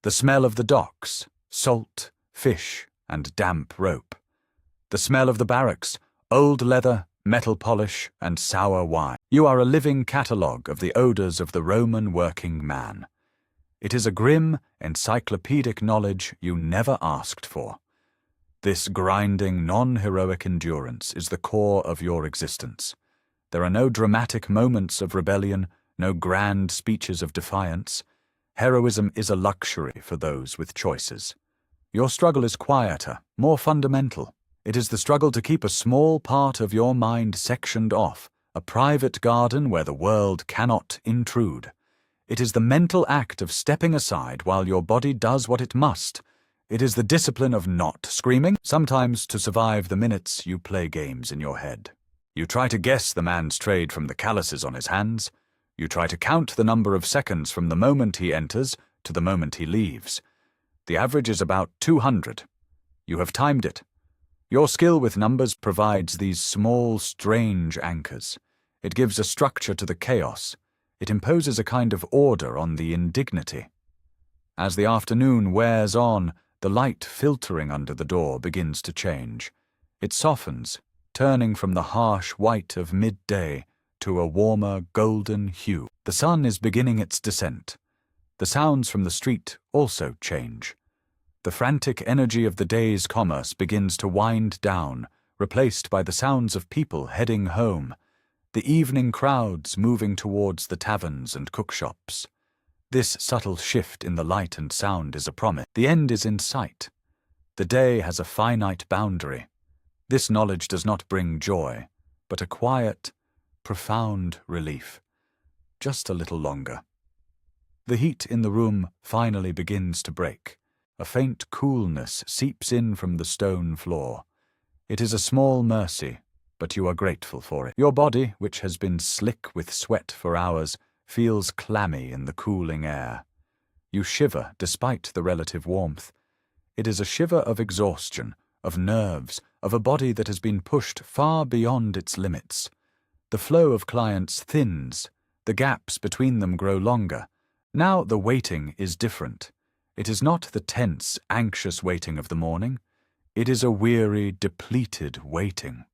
The smell of the docks, salt, fish, and damp rope. The smell of the barracks, old leather, metal polish, and sour wine. You are a living catalogue of the odours of the Roman working man. It is a grim, encyclopedic knowledge you never asked for. This grinding, non-heroic endurance is the core of your existence. There are no dramatic moments of rebellion, no grand speeches of defiance. Heroism is a luxury for those with choices. Your struggle is quieter, more fundamental. It is the struggle to keep a small part of your mind sectioned off, a private garden where the world cannot intrude. It is the mental act of stepping aside while your body does what it must. It is the discipline of not screaming. Sometimes, to survive the minutes, you play games in your head. You try to guess the man's trade from the calluses on his hands. You try to count the number of seconds from the moment he enters to the moment he leaves. The average is about 200. You have timed it. Your skill with numbers provides these small, strange anchors. It gives a structure to the chaos. It imposes a kind of order on the indignity. As the afternoon wears on, the light filtering under the door begins to change. It softens, turning from the harsh white of midday to a warmer golden hue. The sun is beginning its descent. The sounds from the street also change. The frantic energy of the day's commerce begins to wind down, replaced by the sounds of people heading home, the evening crowds moving towards the taverns and cookshops. This subtle shift in the light and sound is a promise. The end is in sight. The day has a finite boundary. This knowledge does not bring joy, but a quiet, profound relief. Just a little longer. The heat in the room finally begins to break. A faint coolness seeps in from the stone floor. It is a small mercy, but you are grateful for it. Your body, which has been slick with sweat for hours, feels clammy in the cooling air. You shiver despite the relative warmth. It is a shiver of exhaustion, of nerves, of a body that has been pushed far beyond its limits. The flow of clients thins. The gaps between them grow longer. Now the waiting is different. It is not the tense, anxious waiting of the morning. It is a weary, depleted waiting.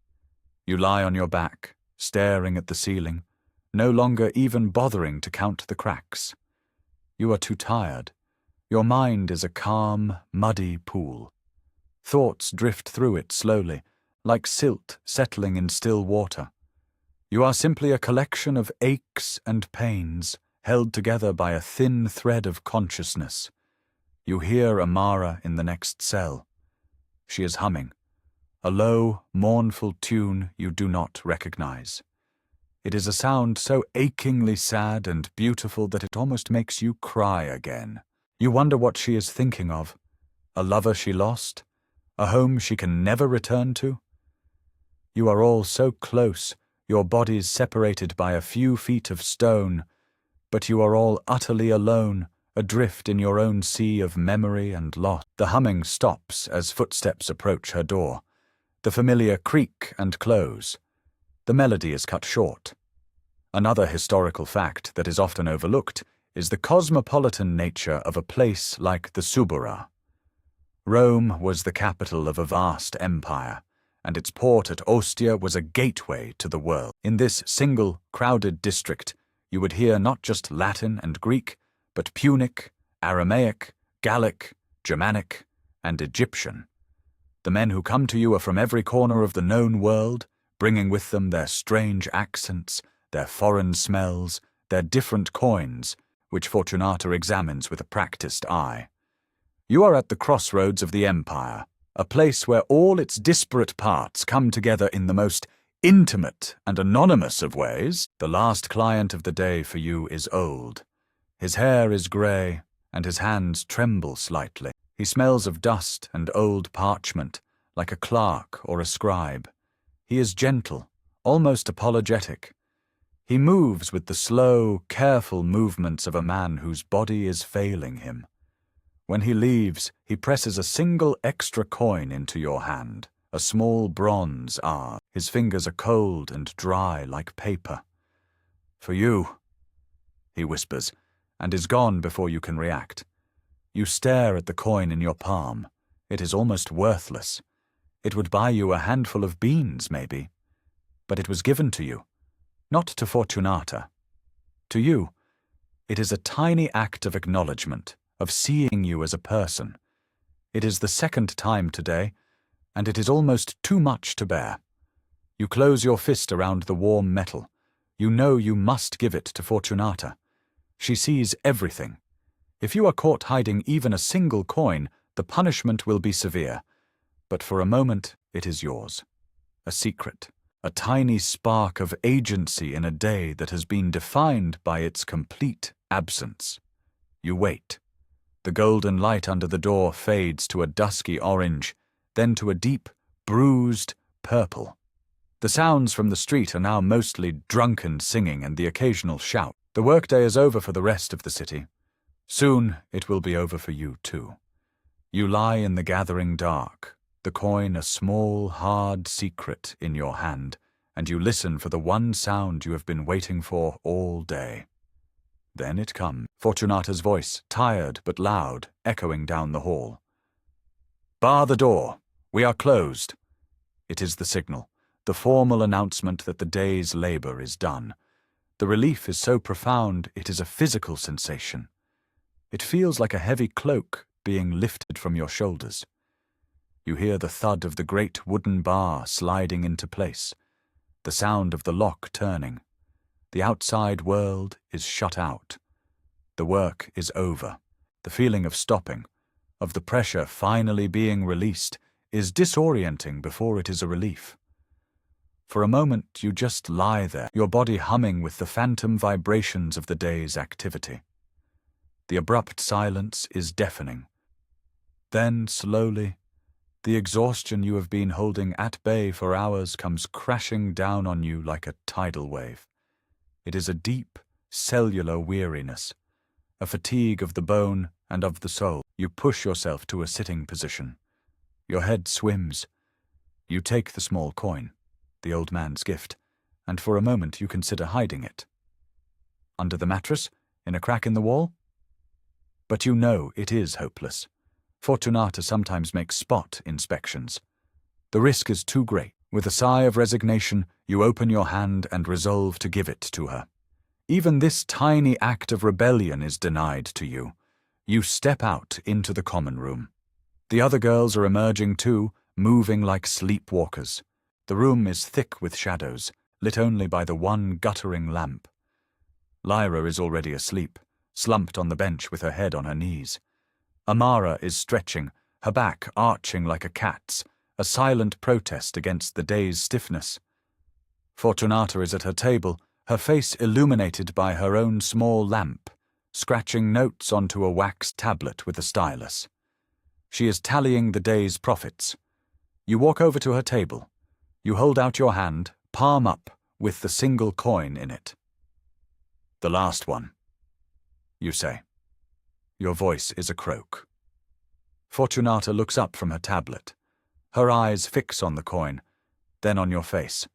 You lie on your back, staring at the ceiling, no longer even bothering to count the cracks. You are too tired. Your mind is a calm, muddy pool. Thoughts drift through it slowly, like silt settling in still water. You are simply a collection of aches and pains, held together by a thin thread of consciousness. You hear Amara in the next cell. She is humming, a low, mournful tune you do not recognize. It is a sound so achingly sad and beautiful that it almost makes you cry again. You wonder what she is thinking of. A lover she lost? A home she can never return to? You are all so close, your bodies separated by a few feet of stone, but you are all utterly alone, adrift in your own sea of memory and loss. The humming stops as footsteps approach her door. The familiar creak and close. The melody is cut short. Another historical fact that is often overlooked is the cosmopolitan nature of a place like the Subura. Rome was the capital of a vast empire, and its port at Ostia was a gateway to the world. In this single, crowded district, you would hear not just Latin and Greek, but Punic, Aramaic, Gallic, Germanic, and Egyptian. The men who come to you are from every corner of the known world, bringing with them their strange accents, their foreign smells, their different coins, which Fortunata examines with a practiced eye. You are at the crossroads of the empire, a place where all its disparate parts come together in the most intimate and anonymous of ways. The last client of the day for you is old. His hair is grey, and his hands tremble slightly. He smells of dust and old parchment, like a clerk or a scribe. He is gentle, almost apologetic. He moves with the slow, careful movements of a man whose body is failing him. When he leaves, he presses a single extra coin into your hand, a small bronze R. His fingers are cold and dry like paper. "For you," he whispers, and is gone before you can react. You stare at the coin in your palm. It is almost worthless. It would buy you a handful of beans, maybe. But it was given to you, not to Fortunata. To you, it is a tiny act of acknowledgement, of seeing you as a person. It is the second time today, and it is almost too much to bear. You close your fist around the warm metal. You know you must give it to Fortunata. She sees everything. If you are caught hiding even a single coin, the punishment will be severe. But for a moment, it is yours. A secret, a tiny spark of agency in a day that has been defined by its complete absence. You wait. The golden light under the door fades to a dusky orange, then to a deep, bruised purple. The sounds from the street are now mostly drunken singing and the occasional shout. The workday is over for the rest of the city. Soon it will be over for you too. You lie in the gathering dark, the coin a small, hard secret in your hand, and you listen for the one sound you have been waiting for all day. Then it comes, Fortunata's voice, tired but loud, echoing down the hall. "Bar the door. We are closed." It is the signal, the formal announcement that the day's labor is done. The relief is so profound it is a physical sensation. It feels like a heavy cloak being lifted from your shoulders. You hear the thud of the great wooden bar sliding into place, the sound of the lock turning. The outside world is shut out. The work is over. The feeling of stopping, of the pressure finally being released, is disorienting before it is a relief. For a moment you just lie there, your body humming with the phantom vibrations of the day's activity. The abrupt silence is deafening. Then, slowly, the exhaustion you have been holding at bay for hours comes crashing down on you like a tidal wave. It is a deep, cellular weariness, a fatigue of the bone and of the soul. You push yourself to a sitting position. Your head swims. You take the small coin, the old man's gift, and for a moment you consider hiding it. Under the mattress, in a crack in the wall? But you know it is hopeless. Fortunata sometimes makes spot inspections. The risk is too great. With a sigh of resignation, you open your hand and resolve to give it to her. Even this tiny act of rebellion is denied to you. You step out into the common room. The other girls are emerging too, moving like sleepwalkers. The room is thick with shadows, lit only by the one guttering lamp. Lyra is already asleep, slumped on the bench with her head on her knees. Amara is stretching, her back arching like a cat's, a silent protest against the day's stiffness. Fortunata is at her table, her face illuminated by her own small lamp, scratching notes onto a wax tablet with a stylus. She is tallying the day's profits. You walk over to her table. You hold out your hand, palm up, with the single coin in it. "The last one," you say. Your voice is a croak. Fortunata looks up from her tablet. Her eyes fix on the coin, then on your face.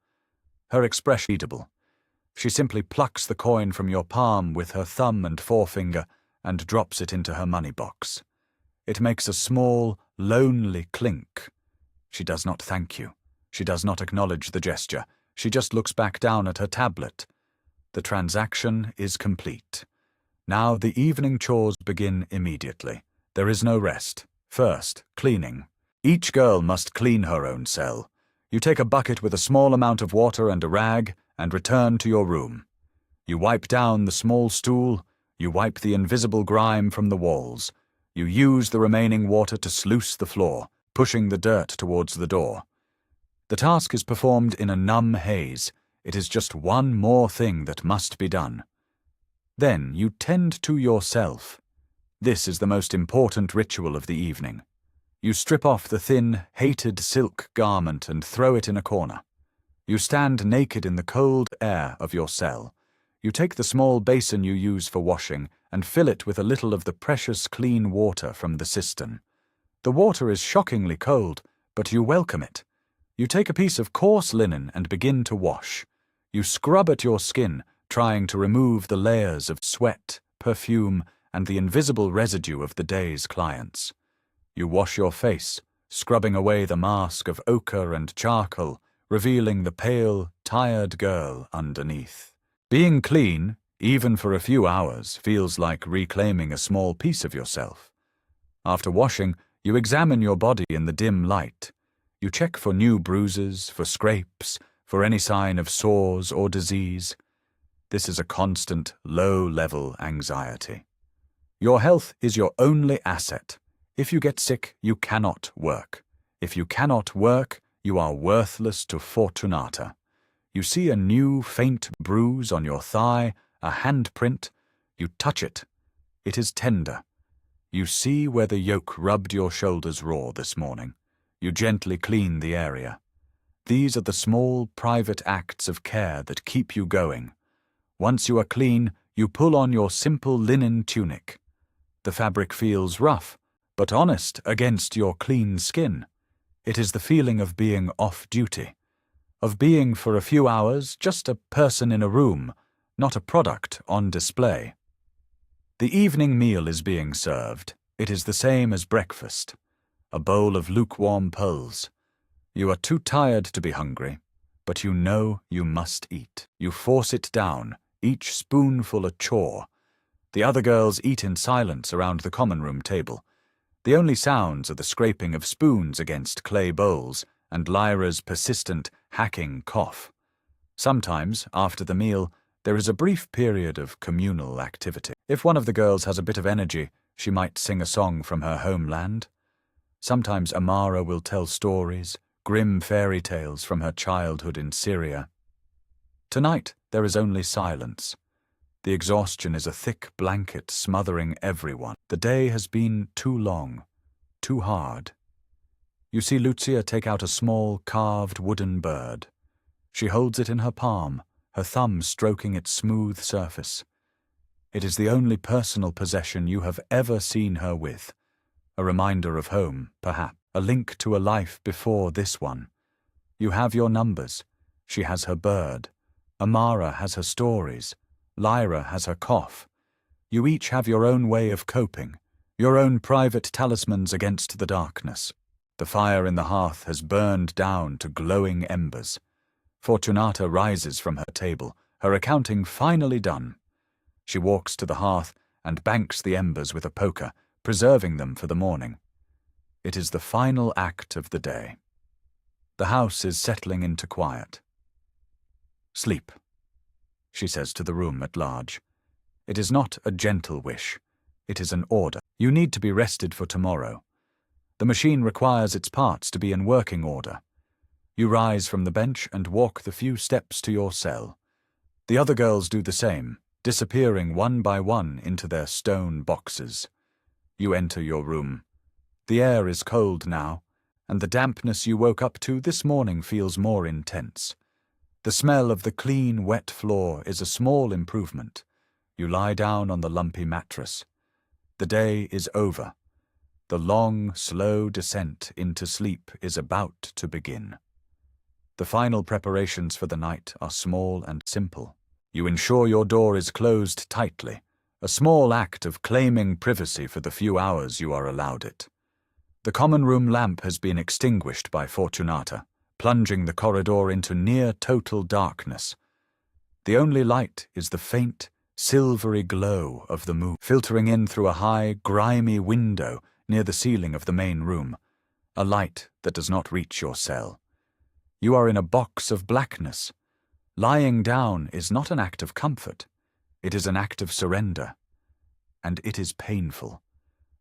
Her expression readable. She simply plucks the coin from your palm with her thumb and forefinger and drops it into her money box. It makes a small, lonely clink. She does not thank you. She does not acknowledge the gesture. She just looks back down at her tablet. The transaction is complete. Now the evening chores begin immediately. There is no rest. First, cleaning. Each girl must clean her own cell. You take a bucket with a small amount of water and a rag and return to your room. You wipe down the small stool. You wipe the invisible grime from the walls. You use the remaining water to sluice the floor, pushing the dirt towards the door. The task is performed in a numb haze. It is just one more thing that must be done. Then you tend to yourself. This is the most important ritual of the evening. You strip off the thin, hated silk garment and throw it in a corner. You stand naked in the cold air of your cell. You take the small basin you use for washing and fill it with a little of the precious clean water from the cistern. The water is shockingly cold, but you welcome it. You take a piece of coarse linen and begin to wash. You scrub at your skin, trying to remove the layers of sweat, perfume, and the invisible residue of the day's clients. You wash your face, scrubbing away the mask of ochre and charcoal, revealing the pale, tired girl underneath. Being clean, even for a few hours, feels like reclaiming a small piece of yourself. After washing, you examine your body in the dim light. You check for new bruises, for scrapes, for any sign of sores or disease. This is a constant, low-level anxiety. Your health is your only asset. If you get sick, you cannot work. If you cannot work, you are worthless to Fortunata. You see a new, faint bruise on your thigh, a handprint. You touch it. It is tender. You see where the yoke rubbed your shoulders raw this morning. You gently clean the area. These are the small, private acts of care that keep you going. Once you are clean, you pull on your simple linen tunic. The fabric feels rough, but honest against your clean skin. It is the feeling of being off-duty, of being for a few hours just a person in a room, not a product on display. The evening meal is being served. It is the same as breakfast, a bowl of lukewarm pearls. You are too tired to be hungry, but you know you must eat. You force it down, each spoonful a chore. The other girls eat in silence around the common room table. The only sounds are the scraping of spoons against clay bowls and Lyra's persistent, hacking cough. Sometimes, after the meal, there is a brief period of communal activity. If one of the girls has a bit of energy, she might sing a song from her homeland. Sometimes Amara will tell stories, grim fairy tales from her childhood in Syria. Tonight, there is only silence. The exhaustion is a thick blanket smothering everyone. The day has been too long, too hard. You see Lucia take out a small, carved wooden bird. She holds it in her palm, her thumb stroking its smooth surface. It is the only personal possession you have ever seen her with. A reminder of home, perhaps, a link to a life before this one. You have your numbers. She has her bird. Amara has her stories. Lyra has her cough. You each have your own way of coping, your own private talismans against the darkness. The fire in the hearth has burned down to glowing embers. Fortunata rises from her table, her accounting finally done. She walks to the hearth and banks the embers with a poker, preserving them for the morning. It is the final act of the day. The house is settling into quiet. Sleep, she says to the room at large. It is not a gentle wish. It is an order. You need to be rested for tomorrow. The machine requires its parts to be in working order. You rise from the bench and walk the few steps to your cell. The other girls do the same, disappearing one by one into their stone boxes. You enter your room. The air is cold now, and the dampness you woke up to this morning feels more intense. The smell of the clean, wet floor is a small improvement. You lie down on the lumpy mattress. The day is over. The long, slow descent into sleep is about to begin. The final preparations for the night are small and simple. You ensure your door is closed tightly, a small act of claiming privacy for the few hours you are allowed it. The common room lamp has been extinguished by Fortunata, plunging the corridor into near total darkness. The only light is the faint, silvery glow of the moon, filtering in through a high, grimy window near the ceiling of the main room, a light that does not reach your cell. You are in a box of blackness. Lying down is not an act of comfort. It is an act of surrender. And it is painful.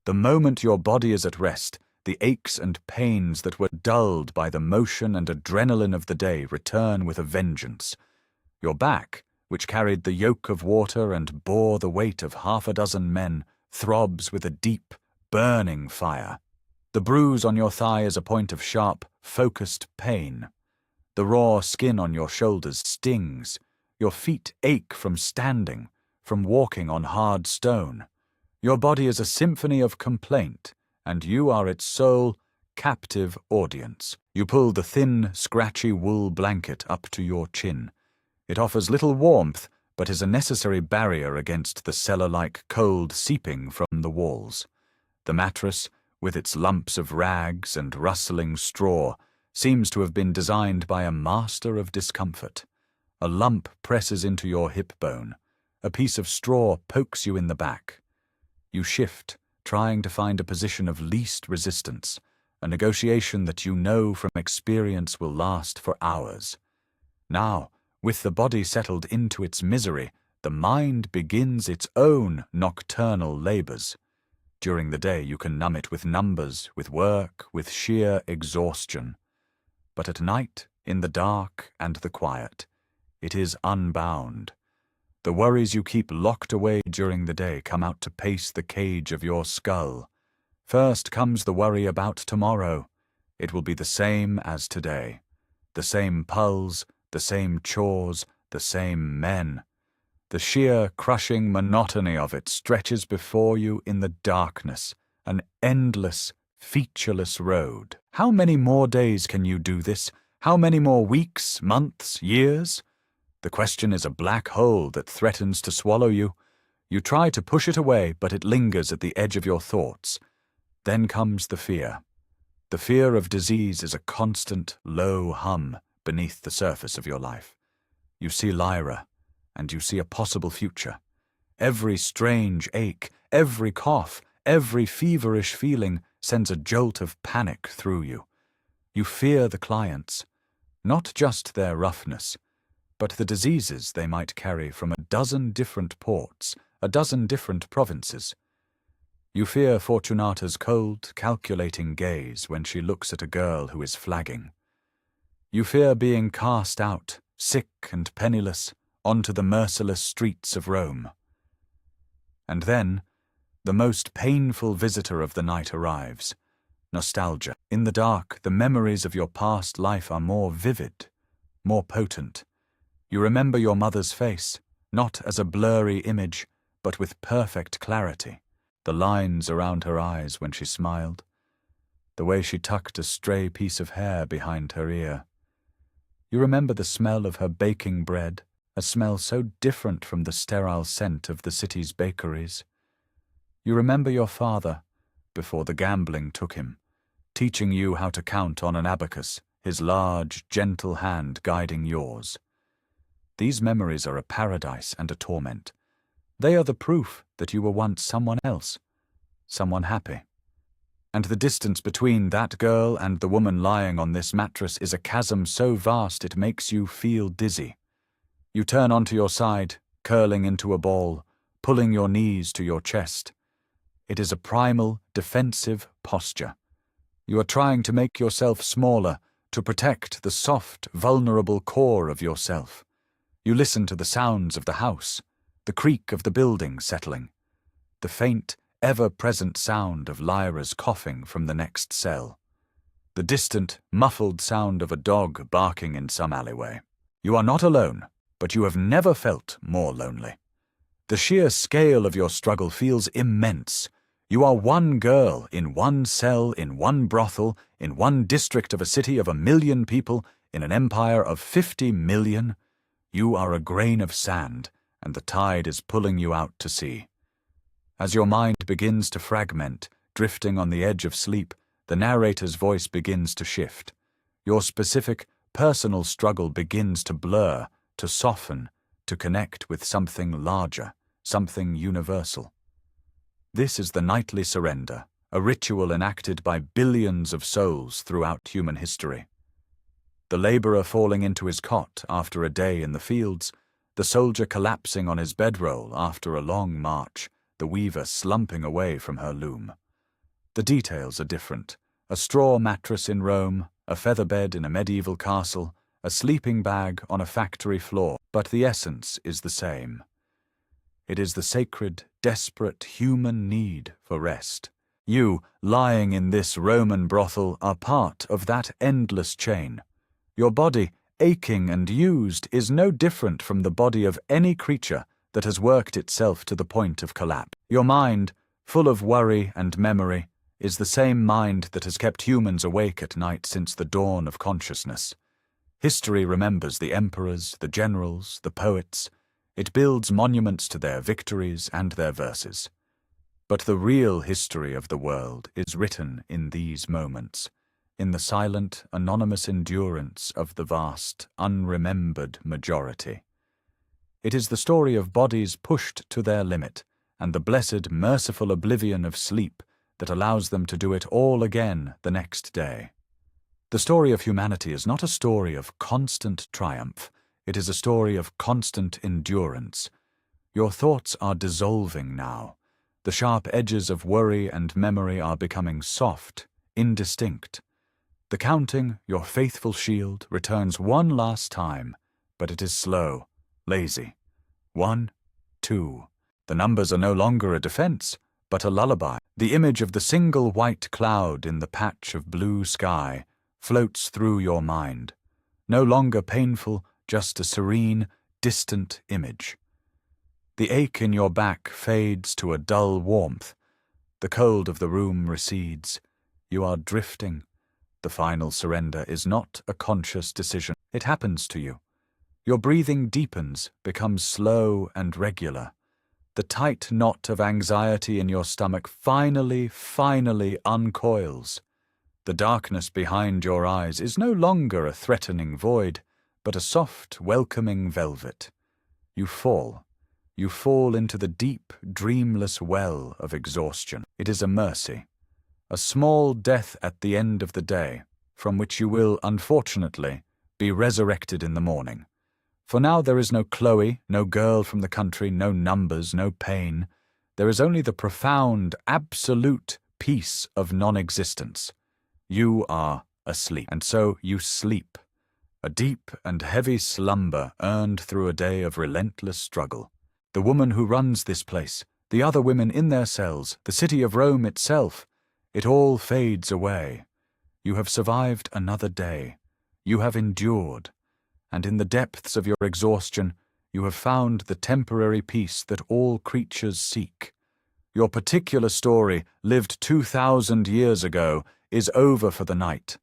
The moment your body is at rest, the aches and pains that were dulled by the motion and adrenaline of the day return with a vengeance. Your back, which carried the yoke of water and bore the weight of 6 men, throbs with a deep, burning fire. The bruise on your thigh is a point of sharp, focused pain. The raw skin on your shoulders stings. Your feet ache from standing, from walking on hard stone. Your body is a symphony of complaint, and you are its sole, captive audience. You pull the thin, scratchy wool blanket up to your chin. It offers little warmth, but is a necessary barrier against the cellar-like cold seeping from the walls. The mattress, with its lumps of rags and rustling straw, seems to have been designed by a master of discomfort. A lump presses into your hip bone. A piece of straw pokes you in the back. You shift, trying to find a position of least resistance, a negotiation that you know from experience will last for hours. Now, with the body settled into its misery, the mind begins its own nocturnal labors. During the day you can numb it with numbers, with work, with sheer exhaustion. But at night, in the dark and the quiet, it is unbound. The worries you keep locked away during the day come out to pace the cage of your skull. First comes the worry about tomorrow. It will be the same as today. The same pulse, the same chores, the same men. The sheer, crushing monotony of it stretches before you in the darkness, an endless, featureless road. How many more days can you do this? How many more weeks, months, years? The question is a black hole that threatens to swallow you. You try to push it away, but it lingers at the edge of your thoughts. Then comes the fear. The fear of disease is a constant, low hum beneath the surface of your life. You see Lyra, and you see a possible future. Every strange ache, every cough, every feverish feeling sends a jolt of panic through you. You fear the clients, not just their roughness, but the diseases they might carry from a dozen different ports, a dozen different provinces. You fear Fortunata's cold, calculating gaze when she looks at a girl who is flagging. You fear being cast out, sick and penniless, onto the merciless streets of Rome. And then, the most painful visitor of the night arrives. Nostalgia. In the dark, the memories of your past life are more vivid, more potent. You remember your mother's face, not as a blurry image, but with perfect clarity. The lines around her eyes when she smiled, the way she tucked a stray piece of hair behind her ear. You remember the smell of her baking bread, a smell so different from the sterile scent of the city's bakeries. You remember your father, before the gambling took him, teaching you how to count on an abacus, his large, gentle hand guiding yours. These memories are a paradise and a torment. They are the proof that you were once someone else, someone happy. And the distance between that girl and the woman lying on this mattress is a chasm so vast it makes you feel dizzy. You turn onto your side, curling into a ball, pulling your knees to your chest. It is a primal, defensive posture. You are trying to make yourself smaller, to protect the soft, vulnerable core of yourself. You listen to the sounds of the house, the creak of the building settling, the faint, ever-present sound of Lyra's coughing from the next cell, the distant, muffled sound of a dog barking in some alleyway. You are not alone, but you have never felt more lonely. The sheer scale of your struggle feels immense. You are one girl in one cell, in one brothel, in one district of a city of 1 million people, in an empire of 50 million. You are a grain of sand, and the tide is pulling you out to sea. As your mind begins to fragment, drifting on the edge of sleep, the narrator's voice begins to shift. Your specific, personal struggle begins to blur, to soften, to connect with something larger, something universal. This is the nightly surrender, a ritual enacted by billions of souls throughout human history. The laborer falling into his cot after a day in the fields, the soldier collapsing on his bedroll after a long march, the weaver slumping away from her loom. The details are different. A straw mattress in Rome, a feather bed in a medieval castle, a sleeping bag on a factory floor, but the essence is the same. It is the sacred, desperate human need for rest. You, lying in this Roman brothel, are part of that endless chain. Your body, aching and used, is no different from the body of any creature that has worked itself to the point of collapse. Your mind, full of worry and memory, is the same mind that has kept humans awake at night since the dawn of consciousness. History remembers the emperors, the generals, the poets. It builds monuments to their victories and their verses. But the real history of the world is written in these moments, in the silent, anonymous endurance of the vast, unremembered majority. It is the story of bodies pushed to their limit, and the blessed, merciful oblivion of sleep that allows them to do it all again the next day. The story of humanity is not a story of constant triumph. It is a story of constant endurance. Your thoughts are dissolving now. The sharp edges of worry and memory are becoming soft, indistinct. The counting, your faithful shield, returns one last time, but it is slow, lazy. 1, 2. The numbers are no longer a defense, but a lullaby. The image of the single white cloud in the patch of blue sky floats through your mind. No longer painful, just a serene, distant image. The ache in your back fades to a dull warmth. The cold of the room recedes. You are drifting. The final surrender is not a conscious decision. It happens to you. Your breathing deepens, becomes slow and regular. The tight knot of anxiety in your stomach finally uncoils. The darkness behind your eyes is no longer a threatening void, but a soft, welcoming velvet. You fall into the deep, dreamless well of exhaustion. It is a mercy a small death at the end of the day, from which you will, unfortunately, be resurrected in the morning. For now there is no Chloe, no girl from the country, no numbers, no pain. There is only the profound, absolute peace of non-existence. You are asleep, and so you sleep, a deep and heavy slumber earned through a day of relentless struggle. The woman who runs this place, the other women in their cells, the city of Rome itself, it all fades away. You have survived another day. You have endured, and in the depths of your exhaustion, you have found the temporary peace that all creatures seek. Your particular story, lived 2,000 years ago, is over for the night.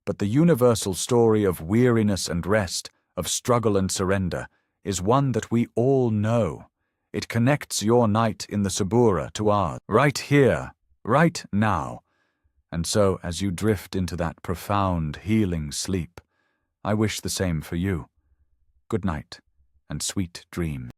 But the universal story of weariness and rest, of struggle and surrender, is one that we all know. It connects your night in the Subura to ours, right here, right now. And so, as you drift into that profound, healing sleep, I wish the same for you. Good night, and sweet dreams.